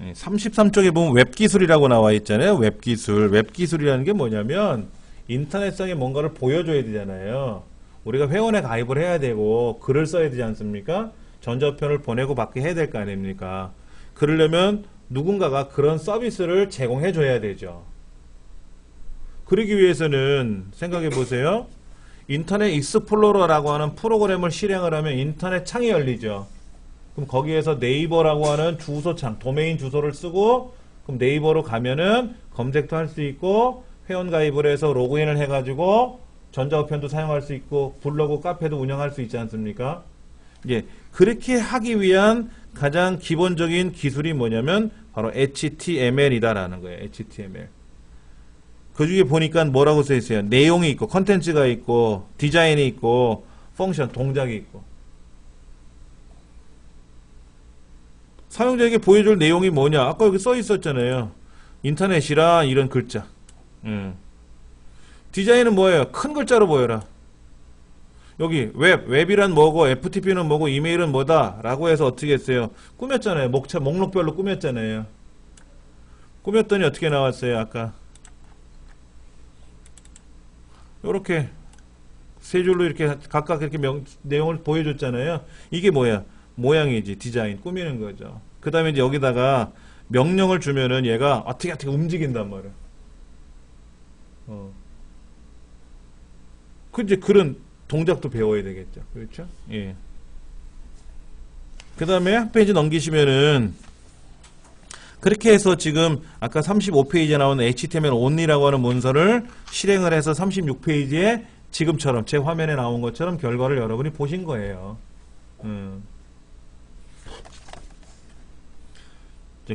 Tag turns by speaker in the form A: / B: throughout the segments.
A: 33쪽에 보면 웹기술이라고 나와 있잖아요. 웹기술. 웹기술이라는 게 뭐냐면 인터넷상에 뭔가를 보여줘야 되잖아요. 우리가 회원에 가입을 해야 되고 글을 써야 되지 않습니까? 전자우편을 보내고 받게 해야 될 거 아닙니까? 그러려면 누군가가 그런 서비스를 제공해 줘야 되죠. 그러기 위해서는 생각해 보세요. 인터넷 익스플로러라고 하는 프로그램을 실행을 하면 인터넷 창이 열리죠. 그럼 거기에서 네이버라고 하는 주소창, 도메인 주소를 쓰고 그럼 네이버로 가면은 검색도 할 수 있고 회원 가입을 해서 로그인을 해가지고 전자우편도 사용할 수 있고 블로그, 카페도 운영할 수 있지 않습니까? 예, 그렇게 하기 위한 가장 기본적인 기술이 뭐냐면 바로 HTML이다라는 거예요. HTML. 그 중에 보니까 뭐라고 써 있어요? 내용이 있고 컨텐츠가 있고 디자인이 있고 펑션, 동작이 있고 사용자에게 보여줄 내용이 뭐냐? 아까 여기 써 있었잖아요. 인터넷이라 이런 글자. 디자인은 뭐예요? 큰 글자로 보여라. 여기 웹이란 뭐고 FTP는 뭐고 이메일은 뭐다 라고 해서 어떻게 했어요? 꾸몄잖아요. 목록별로 꾸몄잖아요. 꾸몄더니 어떻게 나왔어요? 아까 요렇게 세 줄로 이렇게 각각 이렇게 내용을 보여줬잖아요. 이게 뭐야? 모양이지. 디자인 꾸미는 거죠. 그 다음에 이제 여기다가 명령을 주면은 얘가 어떻게 움직인단 말이야. 이제 그런 동작도 배워야 되겠죠. 그렇죠? 예. 그 다음에 한 페이지 넘기시면은 그렇게 해서 지금 아까 35페이지에 나오는 HTML only라고 하는 문서를 실행을 해서 36페이지에 지금처럼 제 화면에 나온 것처럼 결과를 여러분이 보신 거예요.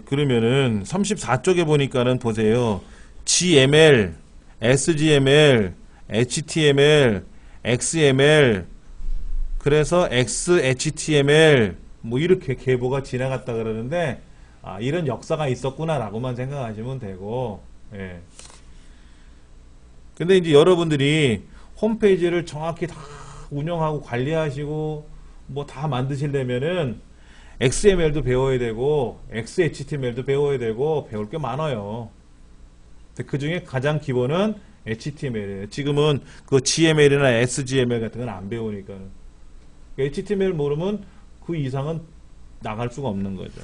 A: 그러면은 34쪽에 보니까는 보세요. GML, SGML, HTML, XML, 그래서 XHTML 뭐 이렇게 계보가 지나갔다 그러는데 이런 역사가 있었구나 라고만 생각하시면 되고, 예. 근데 이제 여러분들이 홈페이지를 정확히 다 운영하고 관리하시고 뭐 다 만드시려면은 XML도 배워야 되고 XHTML도 배워야 되고 배울 게 많아요. 그 중에 가장 기본은 HTML이에요. 지금은 그 GML이나 SGML 같은 건 안 배우니까는. HTML 모르면 그 이상은 나갈 수가 없는 거죠.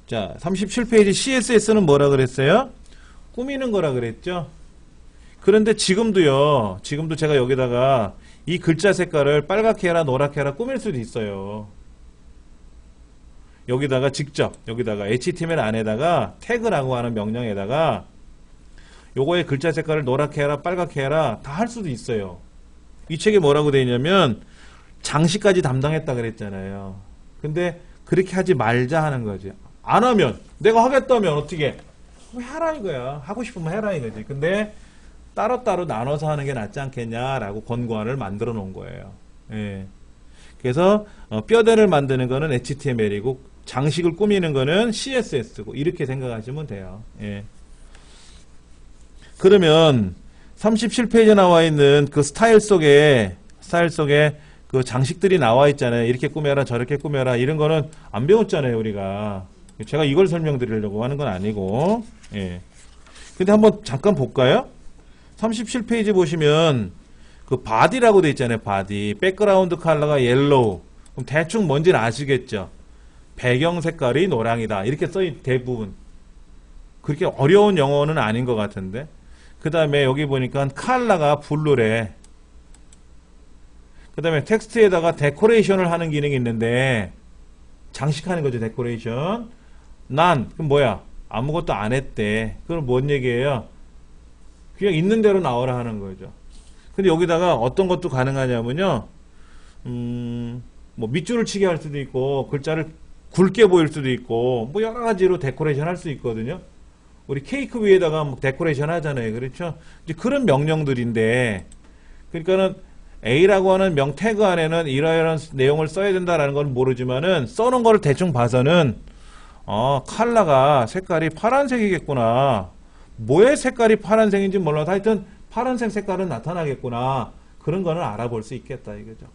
A: 자, 37페이지 CSS는 뭐라 그랬어요? 꾸미는 거라 그랬죠? 그런데 지금도 제가 여기다가 이 글자 색깔을 빨갛게 해라 노랗게 해라 꾸밀 수도 있어요. 여기다가 직접 여기다가 HTML 안에다가 태그라고 하는 명령에다가 요거의 글자 색깔을 노랗게 해라 빨갛게 해라 다 할 수도 있어요. 이 책에 뭐라고 되어 있냐면 장식까지 담당했다 그랬잖아요. 근데 그렇게 하지 말자 하는 거지. 안 하면 내가 하겠다면 어떻게 해라 이거야. 하고 싶으면 해라 이거지. 근데 따로따로 나눠서 하는 게 낫지 않겠냐라고 권고안을 만들어 놓은 거예요. 예. 그래서 뼈대를 만드는 거는 HTML이고 장식을 꾸미는 거는 CSS고 이렇게 생각하시면 돼요. 예. 그러면 37페이지에 나와 있는 그 스타일 속에 그 장식들이 나와 있잖아요. 이렇게 꾸며라 저렇게 꾸며라 이런 거는 안 배웠잖아요 우리가. 제가 이걸 설명드리려고 하는 건 아니고. 예. 근데 한번 잠깐 볼까요? 37페이지 보시면 그 바디라고 돼 있잖아요. 바디. 백그라운드 컬러가 옐로우. 그럼 대충 뭔지는 아시겠죠? 배경 색깔이 노랑이다. 이렇게 써있 대부분. 그렇게 어려운 영어는 아닌 것 같은데. 그 다음에 여기 보니까 컬러가 블루래. 그 다음에 텍스트에다가 데코레이션을 하는 기능이 있는데 장식하는 거죠. 데코레이션. 난 그럼 뭐야? 아무것도 안 했대. 그럼 뭔 얘기예요? 그냥 있는 대로 나오라 하는 거죠. 근데 여기다가 어떤 것도 가능하냐면요. 뭐 밑줄을 치게 할 수도 있고 글자를 굵게 보일 수도 있고 뭐 여러 가지로 데코레이션 할 수 있거든요. 우리 케이크 위에다가 뭐 데코레이션 하잖아요. 그렇죠? 이제 그런 명령들인데 그러니까는 A라고 하는 명 태그 안에는 이러이러한 내용을 써야 된다라는 건 모르지만은 써놓은 거를 대충 봐서는 컬러가 색깔이 파란색이겠구나. 뭐의 색깔이 파란색인지 몰라도 하여튼 파란색 색깔은 나타나겠구나. 그런 거는 알아볼 수 있겠다 이거죠.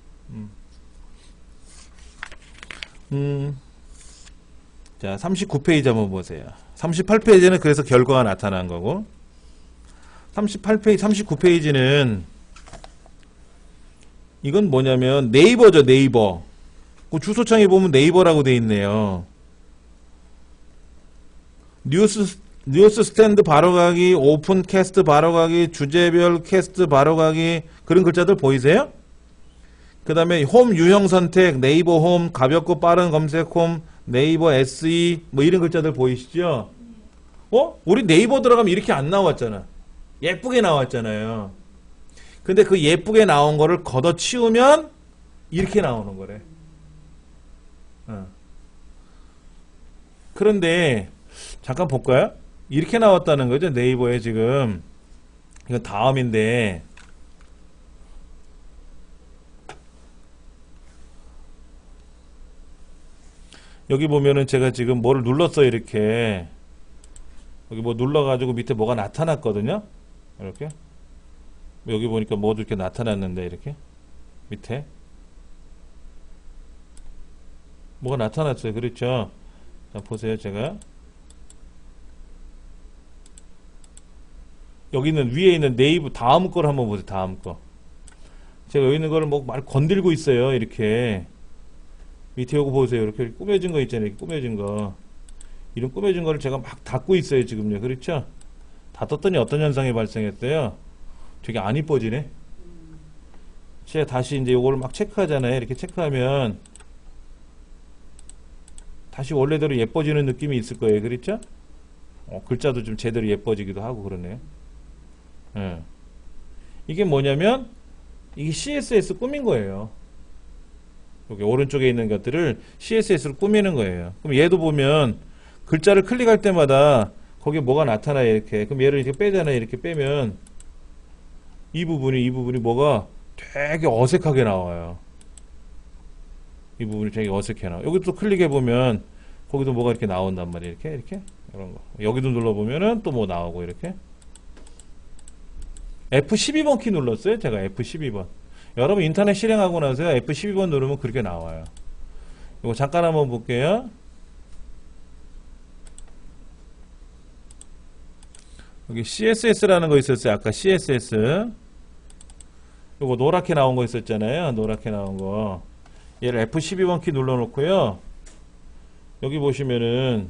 A: 자, 39페이지 한번 보세요. 38페이지는 그래서 결과가 나타난 거고, 38페이지, 39페이지는 이건 뭐냐면 네이버죠, 네이버. 그 주소창에 보면 네이버라고 돼 있네요. 뉴스 스탠드 바로가기, 오픈 캐스트 바로가기, 주제별 캐스트 바로가기, 그런 글자들 보이세요? 그 다음에 홈 유형 선택, 네이버 홈, 가볍고 빠른 검색 홈, 네이버 SE, 뭐 이런 글자들 보이시죠? 우리 네이버 들어가면 이렇게 안 나왔잖아. 예쁘게 나왔잖아요. 근데 그 예쁘게 나온 거를 걷어치우면 이렇게 나오는 거래. 그런데 잠깐 볼까요? 이렇게 나왔다는 거죠. 네이버에 지금. 이건 다음인데 여기 보면은 제가 지금 뭐를 눌렀어요. 이렇게 여기 뭐 눌러가지고 밑에 뭐가 나타났거든요. 이렇게 여기 보니까 뭐도 이렇게 나타났는데 이렇게 밑에 뭐가 나타났어요. 그렇죠? 자, 보세요. 제가 여기는 위에 있는 네이버 다음 거를 한번 보세요. 다음 거. 제가 여기 있는 거를 뭐 말 건들고 있어요. 이렇게 밑에 요거 보세요. 이렇게 꾸며진 거 있잖아요. 이렇게 꾸며진 거. 이런 꾸며진 거를 제가 막 닫고 있어요. 지금요. 그렇죠? 닫았더니 어떤 현상이 발생했어요? 되게 안 이뻐지네. 제가 다시 이제 요거를 막 체크하잖아요. 이렇게 체크하면 다시 원래대로 예뻐지는 느낌이 있을 거예요. 그렇죠? 글자도 좀 제대로 예뻐지기도 하고 그러네요. 예. 이게 뭐냐면 이게 CSS 꾸민 거예요. 여기 오른쪽에 있는 것들을 CSS로 꾸미는 거예요. 그럼 얘도 보면 글자를 클릭할 때마다 거기에 뭐가 나타나요. 이렇게. 그럼 얘를 이렇게 빼잖아요. 이렇게 빼면 이 부분이 뭐가 되게 어색하게 나와요. 이 부분이 되게 어색해 나와요. 여기 또 클릭해 보면 거기도 뭐가 이렇게 나온단 말이에요. 이렇게 이런 거. 여기도 눌러보면은 또 뭐 나오고 이렇게. F12번 키 눌렀어요. 제가 F12번. 여러분 인터넷 실행하고 나서요. F12번 누르면 그렇게 나와요. 이거 잠깐 한번 볼게요. 여기 CSS라는 거 있었어요. 아까 CSS. 요거 노랗게 나온 거 있었잖아요. 노랗게 나온 거. 얘를 F12번 키 눌러 놓고요. 여기 보시면은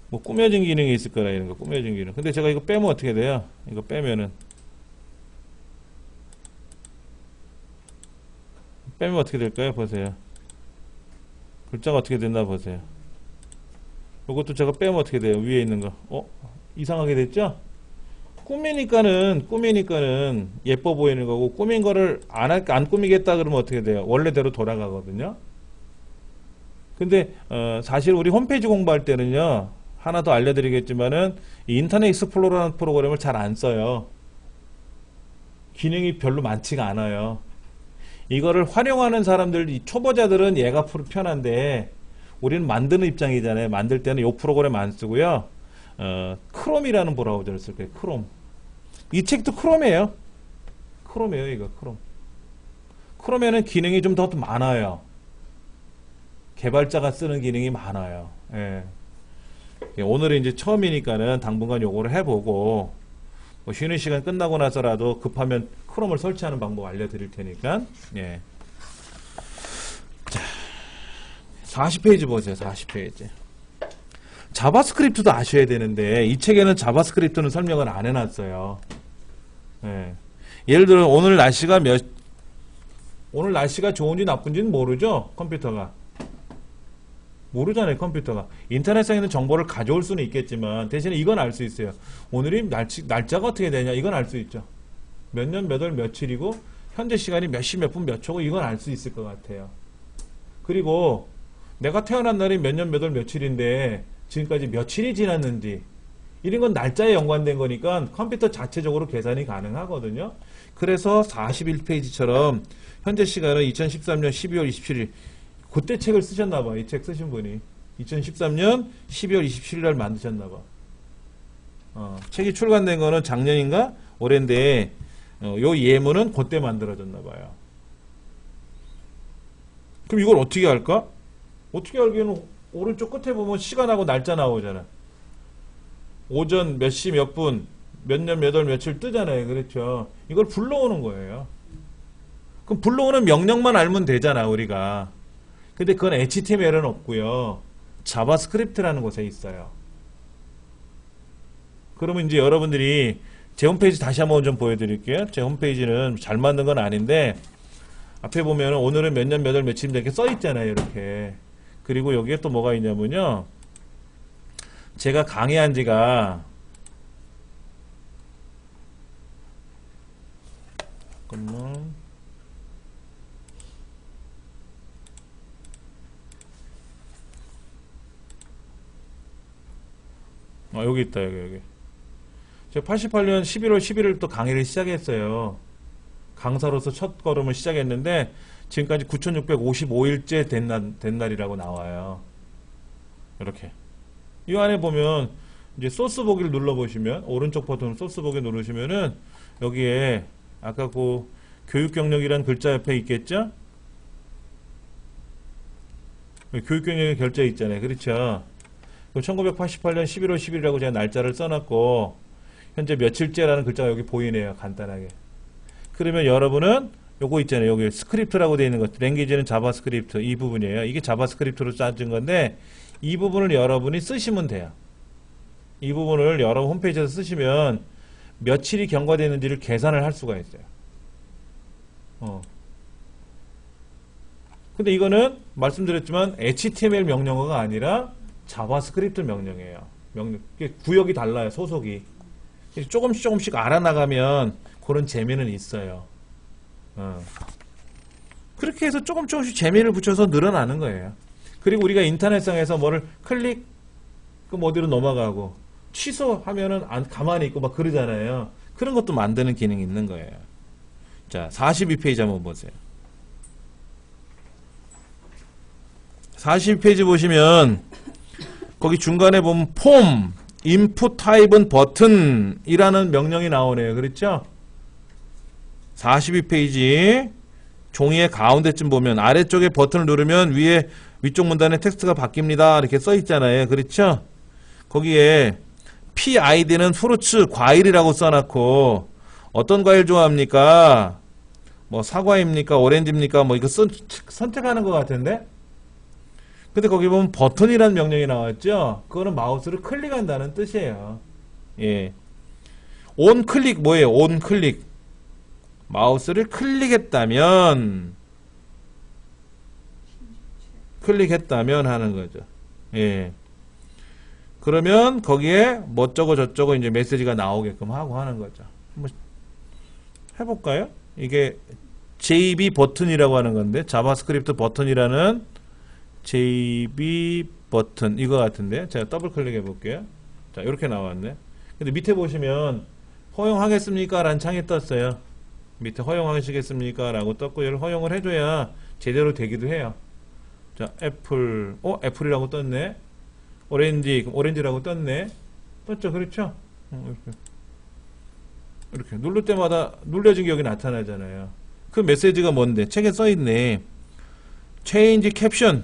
A: 뭐 꾸며진 기능이 있을 거라 이런 거 꾸며진 기능. 근데 제가 이거 빼면 어떻게 돼요? 이거 빼면 어떻게 될까요? 보세요. 글자가 어떻게 됐나 보세요. 이것도 제가 빼면 어떻게 돼요? 위에 있는 거. 이상하게 됐죠? 꾸미니까는 예뻐 보이는 거고, 꾸민 거를 안 꾸미겠다 그러면 어떻게 돼요? 원래대로 돌아가거든요. 근데 사실 우리 홈페이지 공부할 때는요, 하나 더 알려드리겠지만은 인터넷 익스플로러라는 프로그램을 잘 안 써요. 기능이 별로 많지가 않아요. 이거를 활용하는 사람들, 이 초보자들은 얘가 편한데 우리는 만드는 입장이잖아요. 만들 때는 이 프로그램 안 쓰고요. 크롬이라는 브라우저를 쓸 거예요. 크롬. 이 책도 크롬이에요. 크롬이에요. 이거 크롬. 크롬에는 기능이 좀 더 많아요. 개발자가 쓰는 기능이 많아요. 예. 오늘은 이제 처음이니까는 당분간 요거를 해보고 뭐 쉬는 시간 끝나고 나서라도 급하면 크롬을 설치하는 방법 알려드릴 테니까. 예. 자, 40페이지 보세요. 40페이지. 자바스크립트도 아셔야 되는데 이 책에는 자바스크립트는 설명을 안 해놨어요. 예. 예를 들어 오늘 날씨가 좋은지 나쁜지는 모르죠. 컴퓨터가. 모르잖아요. 컴퓨터가. 인터넷상에 있는 정보를 가져올 수는 있겠지만 대신에 이건 알 수 있어요. 오늘이 날짜가 어떻게 되냐 이건 알 수 있죠. 몇 년 몇 월 며칠이고 현재 시간이 몇 시 몇 분 몇 초고 이건 알 수 있을 것 같아요. 그리고 내가 태어난 날이 몇 년 몇 월 며칠인데 지금까지 며칠이 지났는지 이런 건 날짜에 연관된 거니까 컴퓨터 자체적으로 계산이 가능하거든요. 그래서 41페이지처럼 현재 시간은 2013년 12월 27일 그때 책을 쓰셨나봐. 이 책 쓰신 분이 2013년 12월 27일 날 만드셨나봐. 책이 출간된 거는 작년인가 올해인데 요 예문은 그때 만들어졌나봐요. 그럼 이걸 어떻게 할까? 어떻게 알기에는 오른쪽 끝에 보면 시간하고 날짜 나오잖아. 오전 몇 시 몇 분, 몇 년 몇 월 며칠 뜨잖아요. 그렇죠. 이걸 불러오는 거예요. 그럼 불러오는 명령만 알면 되잖아, 우리가. 근데 그건 HTML은 없고요. 자바스크립트라는 곳에 있어요. 그러면 이제 여러분들이 제 홈페이지 다시 한번 좀 보여드릴게요. 제 홈페이지는 잘 만든 건 아닌데 앞에 보면 오늘은 몇 년 몇 월 며칠 이렇게 써 있잖아요. 이렇게. 그리고 여기에 또 뭐가 있냐면요. 제가 강의한 지가 잠깐만. 여기 있다. 여기. 제가 88년 11월 11일부터 강의를 시작했어요. 강사로서 첫 걸음을 시작했는데 지금까지 9,655일째 된 날이라고 나와요. 이렇게. 이 안에 보면 이제 소스 보기를 눌러보시면 오른쪽 버튼 소스 보기 누르시면은 여기에 아까 그 교육 경력이란 글자 옆에 있겠죠? 교육 경력의 결제 있잖아요. 그렇죠? 1988년 11월 10일이라고 제가 날짜를 써놨고 현재 며칠째라는 글자가 여기 보이네요. 간단하게. 그러면 여러분은 요거 있잖아요. 여기 스크립트라고 되어 있는 것. 랭귀지는 자바스크립트 이 부분이에요. 이게 자바스크립트로 짜진 건데 이 부분을 여러분이 쓰시면 돼요. 이 부분을 여러분 홈페이지에서 쓰시면 며칠이 경과되는지를 계산을 할 수가 있어요. 근데 이거는 말씀드렸지만 HTML 명령어가 아니라 자바스크립트 명령이에요. 구역이 달라요. 소속이. 조금씩 알아나가면 그런 재미는 있어요. 그렇게 해서 조금씩 재미를 붙여서 늘어나는 거예요. 그리고 우리가 인터넷상에서 뭐를 클릭, 그럼 어디로 넘어가고, 취소하면은 가만히 있고 막 그러잖아요. 그런 것도 만드는 기능이 있는 거예요. 자, 42페이지 한번 보세요. 42페이지 보시면, 거기 중간에 보면 폼, input type은 버튼이라는 명령이 나오네요. 그렇죠? 42페이지 종이의 가운데쯤 보면 아래쪽에 버튼을 누르면 위쪽 문단에 텍스트가 바뀝니다. 이렇게 써 있잖아요. 그렇죠? 거기에 PID는 프루츠, 과일이라고 써놨고 어떤 과일 좋아합니까? 뭐 사과입니까? 오렌지입니까? 뭐 이거 선택하는 것 같은데? 근데 거기 보면 버튼이라는 명령이 나왔죠? 그거는 마우스를 클릭한다는 뜻이에요. 예. 온 클릭 뭐예요? 온 클릭. 마우스를 클릭했다면 하는 거죠. 예. 그러면 거기에 뭐저거 저쩌고 이제 메시지가 나오게끔 하고 하는 거죠. 한번 해볼까요? 이게 JB 버튼이라고 하는 건데 자바스크립트 버튼이라는 JB 버튼 이거 같은데 제가 더블 클릭해 볼게요. 자 이렇게 나왔네. 근데 밑에 보시면 허용하겠습니까? 라는 창이 떴어요. 밑에 허용하시겠습니까? 라고 떴고 얘를 허용을 해줘야 제대로 되기도 해요. 자 애플 애플이라고 떴네. 오렌지 오렌지라고 떴네. 떴죠? 그렇죠? 이렇게 누를 때마다 눌려진 게 여기 나타나잖아요. 그 메시지가 뭔데? 책에 써있네. Change caption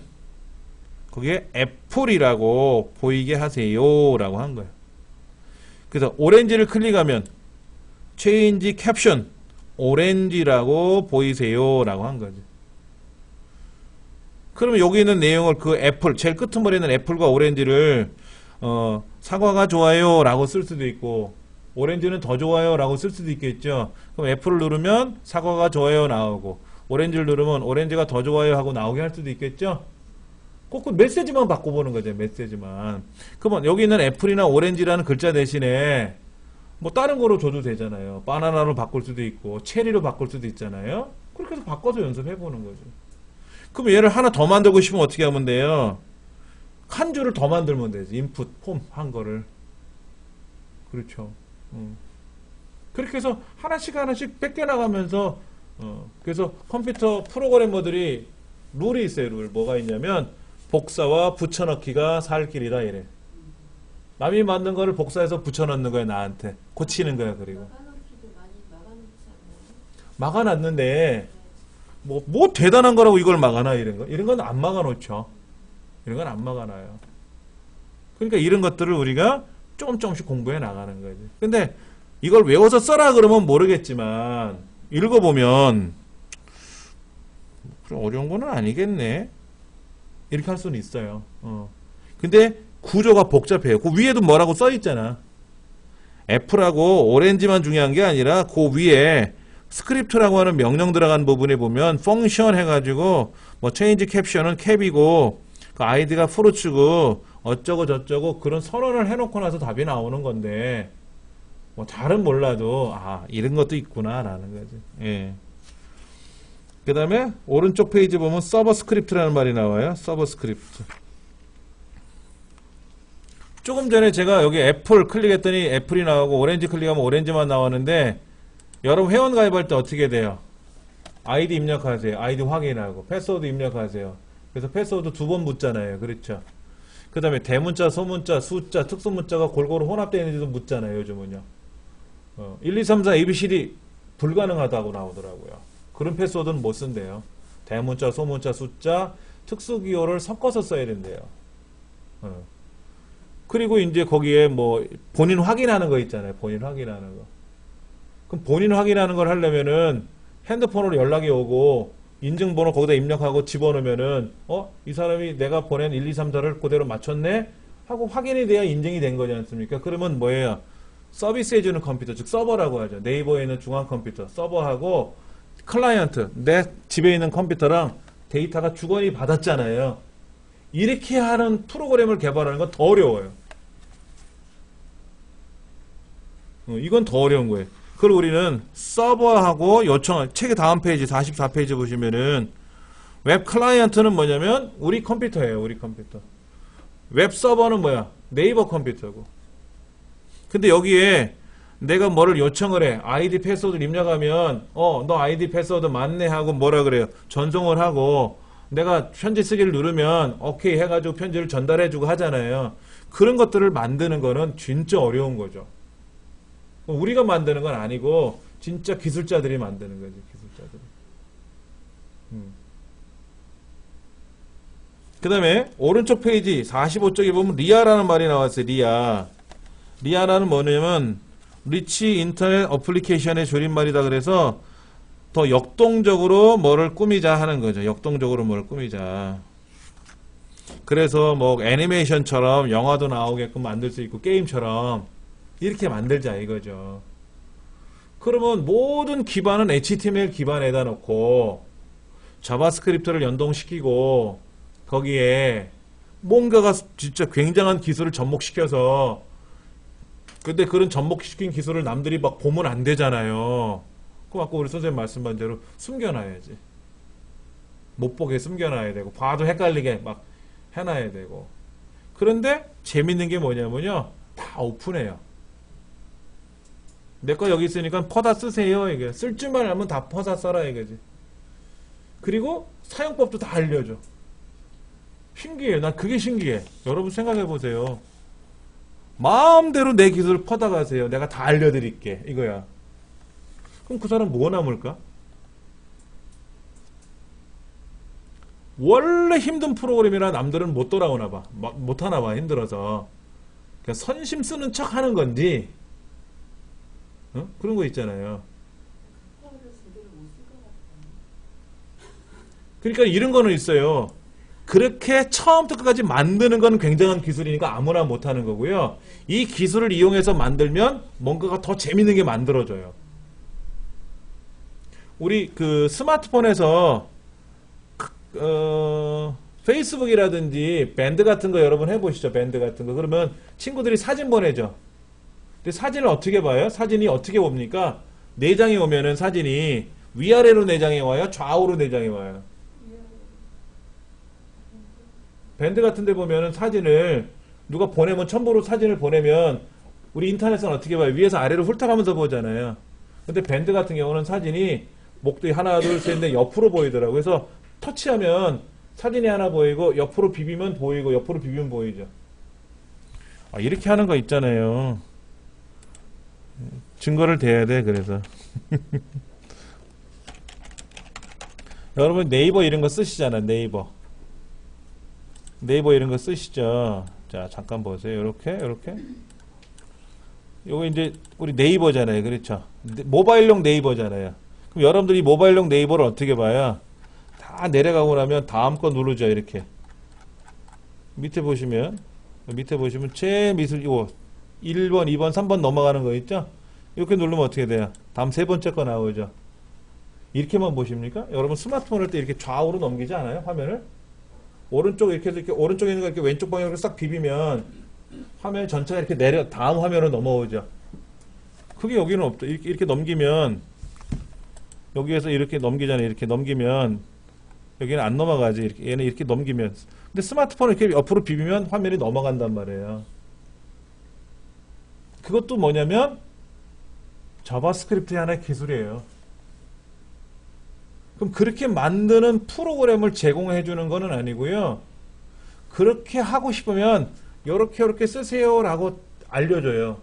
A: 거기에 애플이라고 보이게 하세요 라고 한 거예요. 그래서 오렌지를 클릭하면 Change caption 오렌지라고 보이세요 라고 한 거죠. 그러면 여기 있는 내용을 그 애플 제일 끄트머리에 있는 애플과 오렌지를 사과가 좋아요 라고 쓸 수도 있고 오렌지는 더 좋아요 라고 쓸 수도 있겠죠. 그럼 애플을 누르면 사과가 좋아요 나오고 오렌지를 누르면 오렌지가 더 좋아요 하고 나오게 할 수도 있겠죠. 꼭 그 메시지만 바꿔보는 거죠. 메시지만. 그러면 여기 있는 애플이나 오렌지라는 글자 대신에 뭐 다른 거로 줘도 되잖아요. 바나나로 바꿀 수도 있고 체리로 바꿀 수도 있잖아요. 그렇게 해서 바꿔서 연습해보는 거죠. 그럼 얘를 하나 더 만들고 싶으면 어떻게 하면 돼요? 한 줄을 더 만들면 되지. 인풋 폼 한 거를. 그렇죠. 그렇게 해서 하나씩 뺏겨나가면서 그래서 컴퓨터 프로그래머들이 룰이 있어요. 룰. 뭐가 있냐면 복사와 붙여넣기가 살 길이다 이래. 남이 만든 거를 복사해서 붙여넣는 거야. 나한테 고치는 거야. 그리고 막아놨는데 뭐 대단한 거라고 이걸 막아놔 이런 건 안 막아놓죠. 이런 건 안 막아놔요. 그러니까 이런 것들을 우리가 조금씩 공부해 나가는 거지. 근데 이걸 외워서 써라 그러면 모르겠지만 읽어보면 그럼 어려운 거는 아니겠네. 이렇게 할 수는 있어요. 근데 구조가 복잡해요. 그 위에도 뭐라고 써 있잖아. F라고 오렌지만 중요한 게 아니라 그 위에 스크립트라고 하는 명령 들어간 부분에 보면 펑션 해가지고 뭐 체인지 캡션은 캡이고 그 아이디가 프루츠고 어쩌고 저쩌고 그런 선언을 해놓고 나서 답이 나오는 건데 뭐 잘은 몰라도 아 이런 것도 있구나 라는 거지. 예. 그 다음에 오른쪽 페이지 보면 서버 스크립트라는 말이 나와요. 서버 스크립트. 조금 전에 제가 여기 애플 클릭했더니 애플이 나오고 오렌지 클릭하면 오렌지만 나왔는데 여러분 회원 가입할 때 어떻게 돼요? 아이디 입력하세요. 아이디 확인하고 패스워드 입력하세요. 그래서 패스워드 2번 묻잖아요. 그렇죠? 그 다음에 대문자, 소문자, 숫자, 특수문자가 골고루 혼합되어 있는지도 묻잖아요. 요즘은요. 1, 2, 3, 4, ABCD 불가능하다고 나오더라고요. 그런 패스워드는 못 쓴대요. 대문자, 소문자, 숫자, 특수기호를 섞어서 써야 된대요. 그리고 이제 거기에 뭐 본인 확인하는 거 있잖아요. 본인 확인하는 거. 그럼 본인 확인하는 걸 하려면은 핸드폰으로 연락이 오고 인증번호 거기다 입력하고 집어넣으면은 이 사람이 내가 보낸 1, 2, 3, 4를 그대로 맞췄네? 하고 확인이 돼야 인증이 된 거지 않습니까? 그러면 뭐예요? 서비스해주는 컴퓨터, 즉 서버라고 하죠. 네이버에 있는 중앙 컴퓨터, 서버하고 클라이언트, 내 집에 있는 컴퓨터랑 데이터가 주거니 받았잖아요. 이렇게 하는 프로그램을 개발하는 건 더 어려워요. 이건 더 어려운 거예요. 그리고 우리는 서버하고 요청, 책의 다음 페이지 44페이지 보시면은 웹 클라이언트는 뭐냐면 우리 컴퓨터예요. 우리 컴퓨터. 웹 서버는 뭐야? 네이버 컴퓨터고. 근데 여기에 내가 뭐를 요청을 해. 아이디 패스워드를 입력하면 너 아이디 패스워드 맞네 하고 뭐라 그래요? 전송을 하고 내가 편지 쓰기를 누르면 오케이 해가지고 편지를 전달해주고 하잖아요. 그런 것들을 만드는 거는 진짜 어려운 거죠. 우리가 만드는 건 아니고 진짜 기술자들이 만드는 거지. 기술자들이. 그 다음에 오른쪽 페이지 45쪽에 보면 리아라는 말이 나왔어요. 리아. 리아라는 뭐냐면 리치 인터넷 어플리케이션의 줄임말이다. 그래서 더 역동적으로 뭐를 꾸미자 하는 거죠. 역동적으로 뭐를 꾸미자. 그래서 뭐 애니메이션처럼 영화도 나오게끔 만들 수 있고 게임처럼 이렇게 만들자 이거죠. 그러면 모든 기반은 HTML 기반에다 놓고 자바스크립트를 연동시키고 거기에 뭔가가 진짜 굉장한 기술을 접목시켜서 근데 그런 접목시킨 기술을 남들이 막 보면 안 되잖아요. 그럼 아까 우리 선생님 말씀한 대로 숨겨놔야지. 못 보게 숨겨놔야 되고 봐도 헷갈리게 막 해놔야 되고. 그런데 재밌는 게 뭐냐면요. 다 오픈해요. 내 거 여기 있으니까 퍼다 쓰세요. 이게 쓸 줄만 알면 다 퍼다 써라 이거지. 그리고 사용법도 다 알려줘. 신기해. 난 그게 신기해. 여러분 생각해 보세요. 마음대로 내 기술을 퍼다 가세요. 내가 다 알려드릴게. 이거야. 그럼 그 사람 뭐 남을까? 원래 힘든 프로그램이라 남들은 못 돌아오나 봐. 못 하나 봐. 힘들어서. 그냥 선심 쓰는 척 하는 건지 그런 거 있잖아요. 그러니까 이런 거는 있어요. 그렇게 처음부터 끝까지 만드는 건 굉장한 기술이니까 아무나 못하는 거고요. 이 기술을 이용해서 만들면 뭔가가 더 재밌는 게 만들어져요. 우리 그 스마트폰에서 페이스북이라든지 밴드 같은 거 여러분 해보시죠. 밴드 같은 거. 그러면 친구들이 사진 보내죠. 근데 사진을 어떻게 봐요? 사진이 어떻게 봅니까? 내장이 오면은 사진이 위아래로 내장이 와요? 좌우로 내장이 와요? 밴드 같은 데 보면은 사진을 누가 보내면 첨부로 사진을 보내면 우리 인터넷은 어떻게 봐요? 위에서 아래로 훑어가면서 보잖아요. 근데 밴드 같은 경우는 사진이 목도리 하나 둘 셋 넷 옆으로 보이더라고요. 그래서 터치하면 사진이 하나 보이고 옆으로 비비면 보이고 옆으로 비비면 보이죠. 이렇게 하는 거 있잖아요. 증거를 대야 돼. 그래서 여러분 네이버 이런 거 쓰시잖아. 네이버 네이버 이런 거 쓰시죠. 자, 잠깐 보세요. 요렇게. 요거 이제 우리 네이버잖아요. 그렇죠? 모바일용 네이버잖아요. 그럼 여러분들이 모바일용 네이버를 어떻게 봐요? 다 내려가고 나면 다음 거 누르죠. 이렇게. 밑에 보시면 제일 밑을 요 1번, 2번, 3번 넘어가는 거 있죠? 이렇게 누르면 어떻게 돼요? 다음 세 번째 거 나오죠. 이렇게만 보십니까? 여러분 스마트폰 할 때 이렇게 좌우로 넘기지 않아요? 화면을? 오른쪽 이렇게 해서 이렇게 오른쪽에 있는 거 이렇게 왼쪽 방향으로 싹 비비면 화면 전체가 이렇게 내려 다음 화면으로 넘어오죠. 그게 여기는 없다. 이렇게 넘기면 여기에서 이렇게 넘기잖아요. 이렇게 넘기면 여기는 안 넘어가지. 이렇게 얘는 이렇게 넘기면. 근데 스마트폰을 이렇게 옆으로 비비면 화면이 넘어간단 말이에요. 그것도 뭐냐면 자바스크립트의 하나의 기술이에요. 그럼 그렇게 만드는 프로그램을 제공해 주는 거는 아니고요. 그렇게 하고 싶으면 요렇게 쓰세요 라고 알려줘요.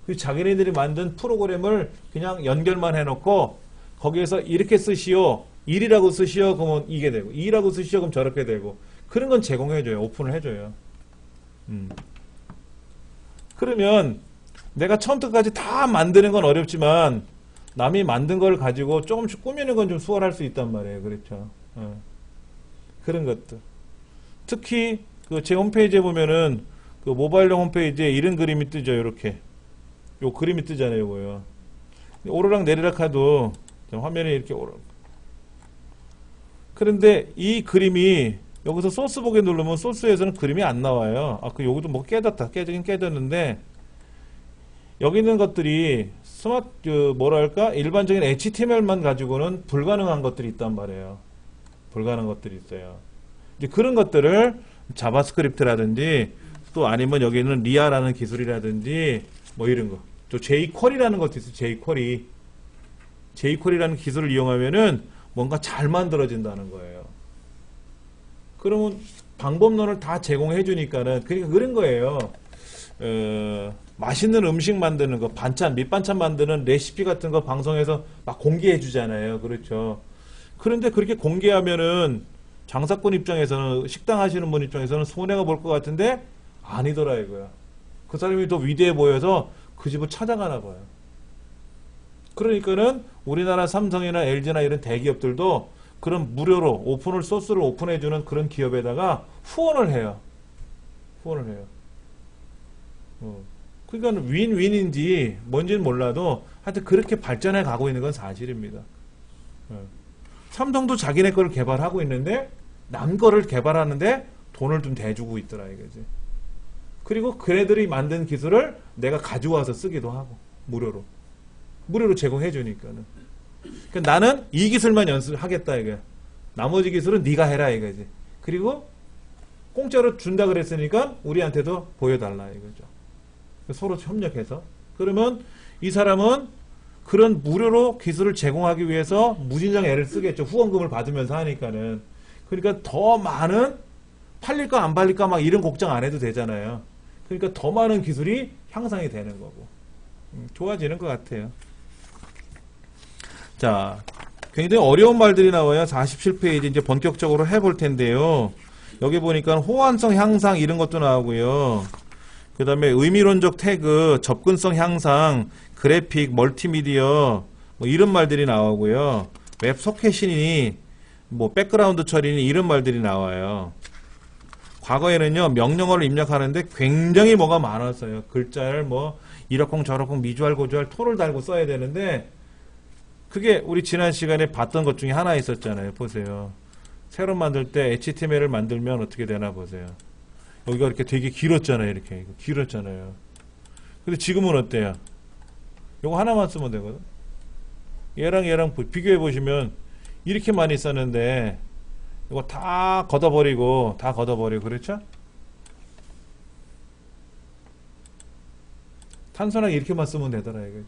A: 그 자기네들이 만든 프로그램을 그냥 연결만 해놓고 거기에서 이렇게 쓰시오 1이라고 쓰시오 그러면 이게 되고 2라고 쓰시오 그럼 저렇게 되고 그런 건 제공해줘요. 오픈을 해줘요. 그러면 내가 처음부터 까지 다 만드는 건 어렵지만 남이 만든 걸 가지고 조금씩 꾸미는 건 좀 수월할 수 있단 말이에요. 그렇죠? 그런 것들. 특히 그 제 홈페이지에 보면은 그 모바일용 홈페이지에 이런 그림이 뜨죠. 이렇게 요 그림이 뜨잖아요. 요거요. 오르락 내리락 해도 화면이 이렇게 오르. 그런데 이 그림이 여기서 소스 보기 누르면 소스에서는 그림이 안 나와요. 아, 그 여기도 뭐 깨졌다. 깨지긴 깨졌는데 여기 있는 것들이 뭐랄까 일반적인 HTML만 가지고는 불가능한 것들이 있단 말이에요. 불가능한 것들이 있어요. 이제 그런 것들을 자바스크립트라든지 또 아니면 여기 있는 리아라는 기술이라든지 뭐 이런 거. 또 jQuery라는 것도 있어요. jQuery. jQuery라는 기술을 이용하면은 뭔가 잘 만들어진다는 거예요. 그러면 방법론을 다 제공해 주니까는 그러니까 그런 거예요. 맛있는 음식 만드는 거, 반찬, 밑반찬 만드는 레시피 같은 거 방송에서 막 공개해 주잖아요. 그렇죠. 그런데 그렇게 공개하면은 장사꾼 입장에서는, 식당 하시는 분 입장에서는 손해가 볼 것 같은데 아니더라 이거야. 그 사람이 더 위대해 보여서 그 집을 찾아가나 봐요. 그러니까는 우리나라 삼성이나 LG나 이런 대기업들도 그런 무료로 소스를 오픈해주는 그런 기업에다가 후원을 해요. 그러니까 윈윈인지 뭔지는 몰라도 하여튼 그렇게 발전해 가고 있는 건 사실입니다. 삼성도 자기네 거를 개발하고 있는데 남 거를 개발하는데 돈을 좀 대주고 있더라 이거지. 그리고 그네들이 만든 기술을 내가 가져와서 쓰기도 하고 무료로 제공해 주니까는. 그러니까 나는 이 기술만 연습하겠다 이거야. 나머지 기술은 네가 해라 이거지. 그리고 공짜로 준다 그랬으니까 우리한테도 보여달라 이거죠. 서로 협력해서. 그러면 이 사람은 그런 무료로 기술을 제공하기 위해서 무진장 애를 쓰겠죠. 후원금을 받으면서 하니까는. 그러니까 더 많은 팔릴까 안 팔릴까 막 이런 걱정 안 해도 되잖아요. 그러니까 더 많은 기술이 향상이 되는 거고. 좋아지는 것 같아요. 자, 굉장히 어려운 말들이 나와요. 47페이지 이제 본격적으로 해볼 텐데요. 여기 보니까 호환성 향상 이런 것도 나오고요. 그 다음에 의미론적 태그, 접근성 향상, 그래픽, 멀티미디어 뭐 이런 말들이 나오고요. 웹 소켓이니 뭐 백그라운드 처리니 이런 말들이 나와요. 과거에는요 명령어를 입력하는데 굉장히 뭐가 많았어요. 글자를 뭐 이러쿵 저러쿵 미주알 고주알 토를 달고 써야 되는데 그게 우리 지난 시간에 봤던 것 중에 하나 있었잖아요. 보세요. 새로 만들 때 HTML을 만들면 어떻게 되나 보세요. 여기가 이렇게 되게 길었잖아요. 이렇게 길었잖아요. 근데 지금은 어때요? 요거 하나만 쓰면 되거든. 얘랑 비교해 보시면 이렇게 많이 썼는데 이거 다 걷어버리고 그렇죠? 단순하게 이렇게만 쓰면 되더라 이거지.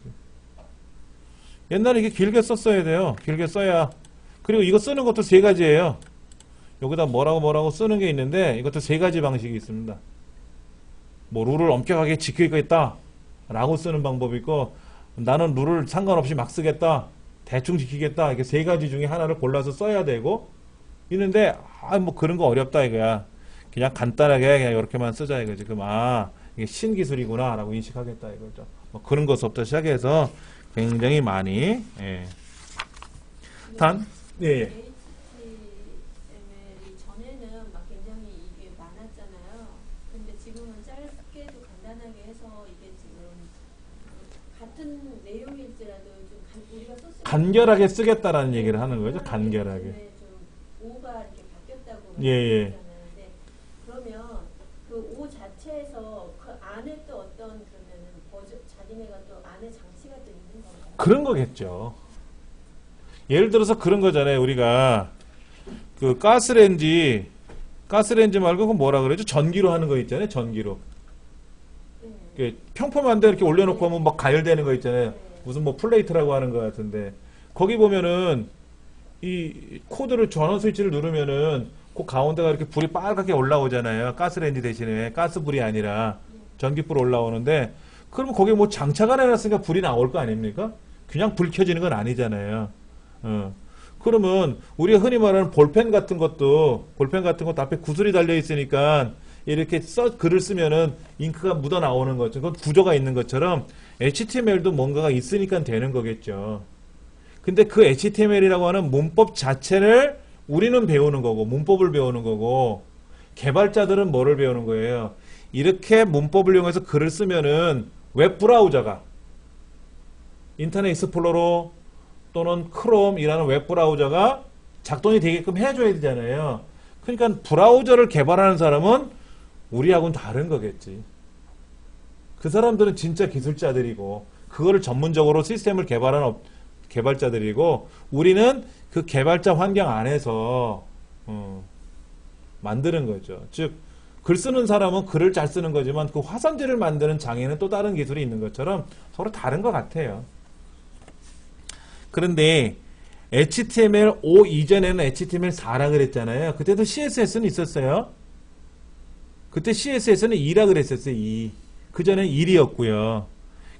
A: 옛날에 이게 길게 썼어야 돼요. 길게 써야. 그리고 이거 쓰는 것도 세 가지예요. 여기다 뭐라고 쓰는 게 있는데 이것도 세 가지 방식이 있습니다. 뭐 룰을 엄격하게 지키겠다 라고 쓰는 방법이 있고, 나는 룰을 상관없이 막 쓰겠다, 대충 지키겠다, 이렇게 세 가지 중에 하나를 골라서 써야 되고 있는데 뭐 그런 거 어렵다 이거야. 그냥 간단하게 그냥 이렇게만 쓰자 이거지. 그럼 이게 신기술이구나 라고 인식하겠다 이거죠. 뭐 그런 것부터 시작해서 굉장히 많이 예, 예.
B: HTML이 전에는 막 굉장히 이게 많았잖아요. 근데 지금은 짧게도 간단하게 해서 이게 지금 같은 내용일지라도 좀 우리가 썼을 때
A: 간결하게 쓰겠다라는 얘기를 하는 거죠. 간결하게.
B: 좀 오가 이렇게 바뀌었다고
A: 예, 예.
B: 말씀하셨잖아요. 근데 그러면 그 오 자체에서 그 안에 또 어떤 그러면은 자기네가 또 안에 장치가 또 있는 건가요?
A: 그런 거겠죠. 예를 들어서 그런 거잖아요. 우리가 그 가스레인지 말고 그 뭐라 그러죠? 전기로 하는 거 있잖아요. 전기로.
B: 네.
A: 평범한데 이렇게 올려놓고 하면 막 가열되는 거 있잖아요. 무슨 뭐 플레이트라고 하는 거 같은데 거기 보면은 이 코드를 전원 스위치를 누르면은 그 가운데가 이렇게 불이 빨갛게 올라오잖아요. 가스레인지 대신에 가스불이 아니라 전기불 올라오는데 그러면 거기에 뭐 장착을 해놨으니까 불이 나올 거 아닙니까? 그냥 불 켜지는 건 아니잖아요. 그러면 우리가 흔히 말하는 볼펜 같은 것도 앞에 구슬이 달려 있으니까 이렇게 글을 쓰면은 잉크가 묻어 나오는 거죠. 그건 구조가 있는 것처럼 HTML도 뭔가가 있으니까 되는 거겠죠. 근데 그 HTML이라고 하는 문법 자체를 우리는 배우는 거고 문법을 배우는 거고 개발자들은 뭐를 배우는 거예요. 이렇게 문법을 이용해서 글을 쓰면은 웹브라우저가 인터넷 익스플로러 또는 크롬이라는 웹브라우저가 작동이 되게끔 해줘야 되잖아요. 그러니까 브라우저를 개발하는 사람은 우리하고는 다른 거겠지. 그 사람들은 진짜 기술자들이고 그거를 전문적으로 시스템을 개발한 개발자들이고 우리는 그 개발자 환경 안에서 만드는 거죠. 즉 글 쓰는 사람은 글을 잘 쓰는 거지만 그 화선지를 만드는 장애는 또 다른 기술이 있는 것처럼 서로 다른 것 같아요. 그런데 HTML5 이전에는 HTML4라 그랬잖아요. 그때도 CSS는 있었어요. 그때 CSS는 2라 그랬었어요. 2. 그 전에 1이었고요.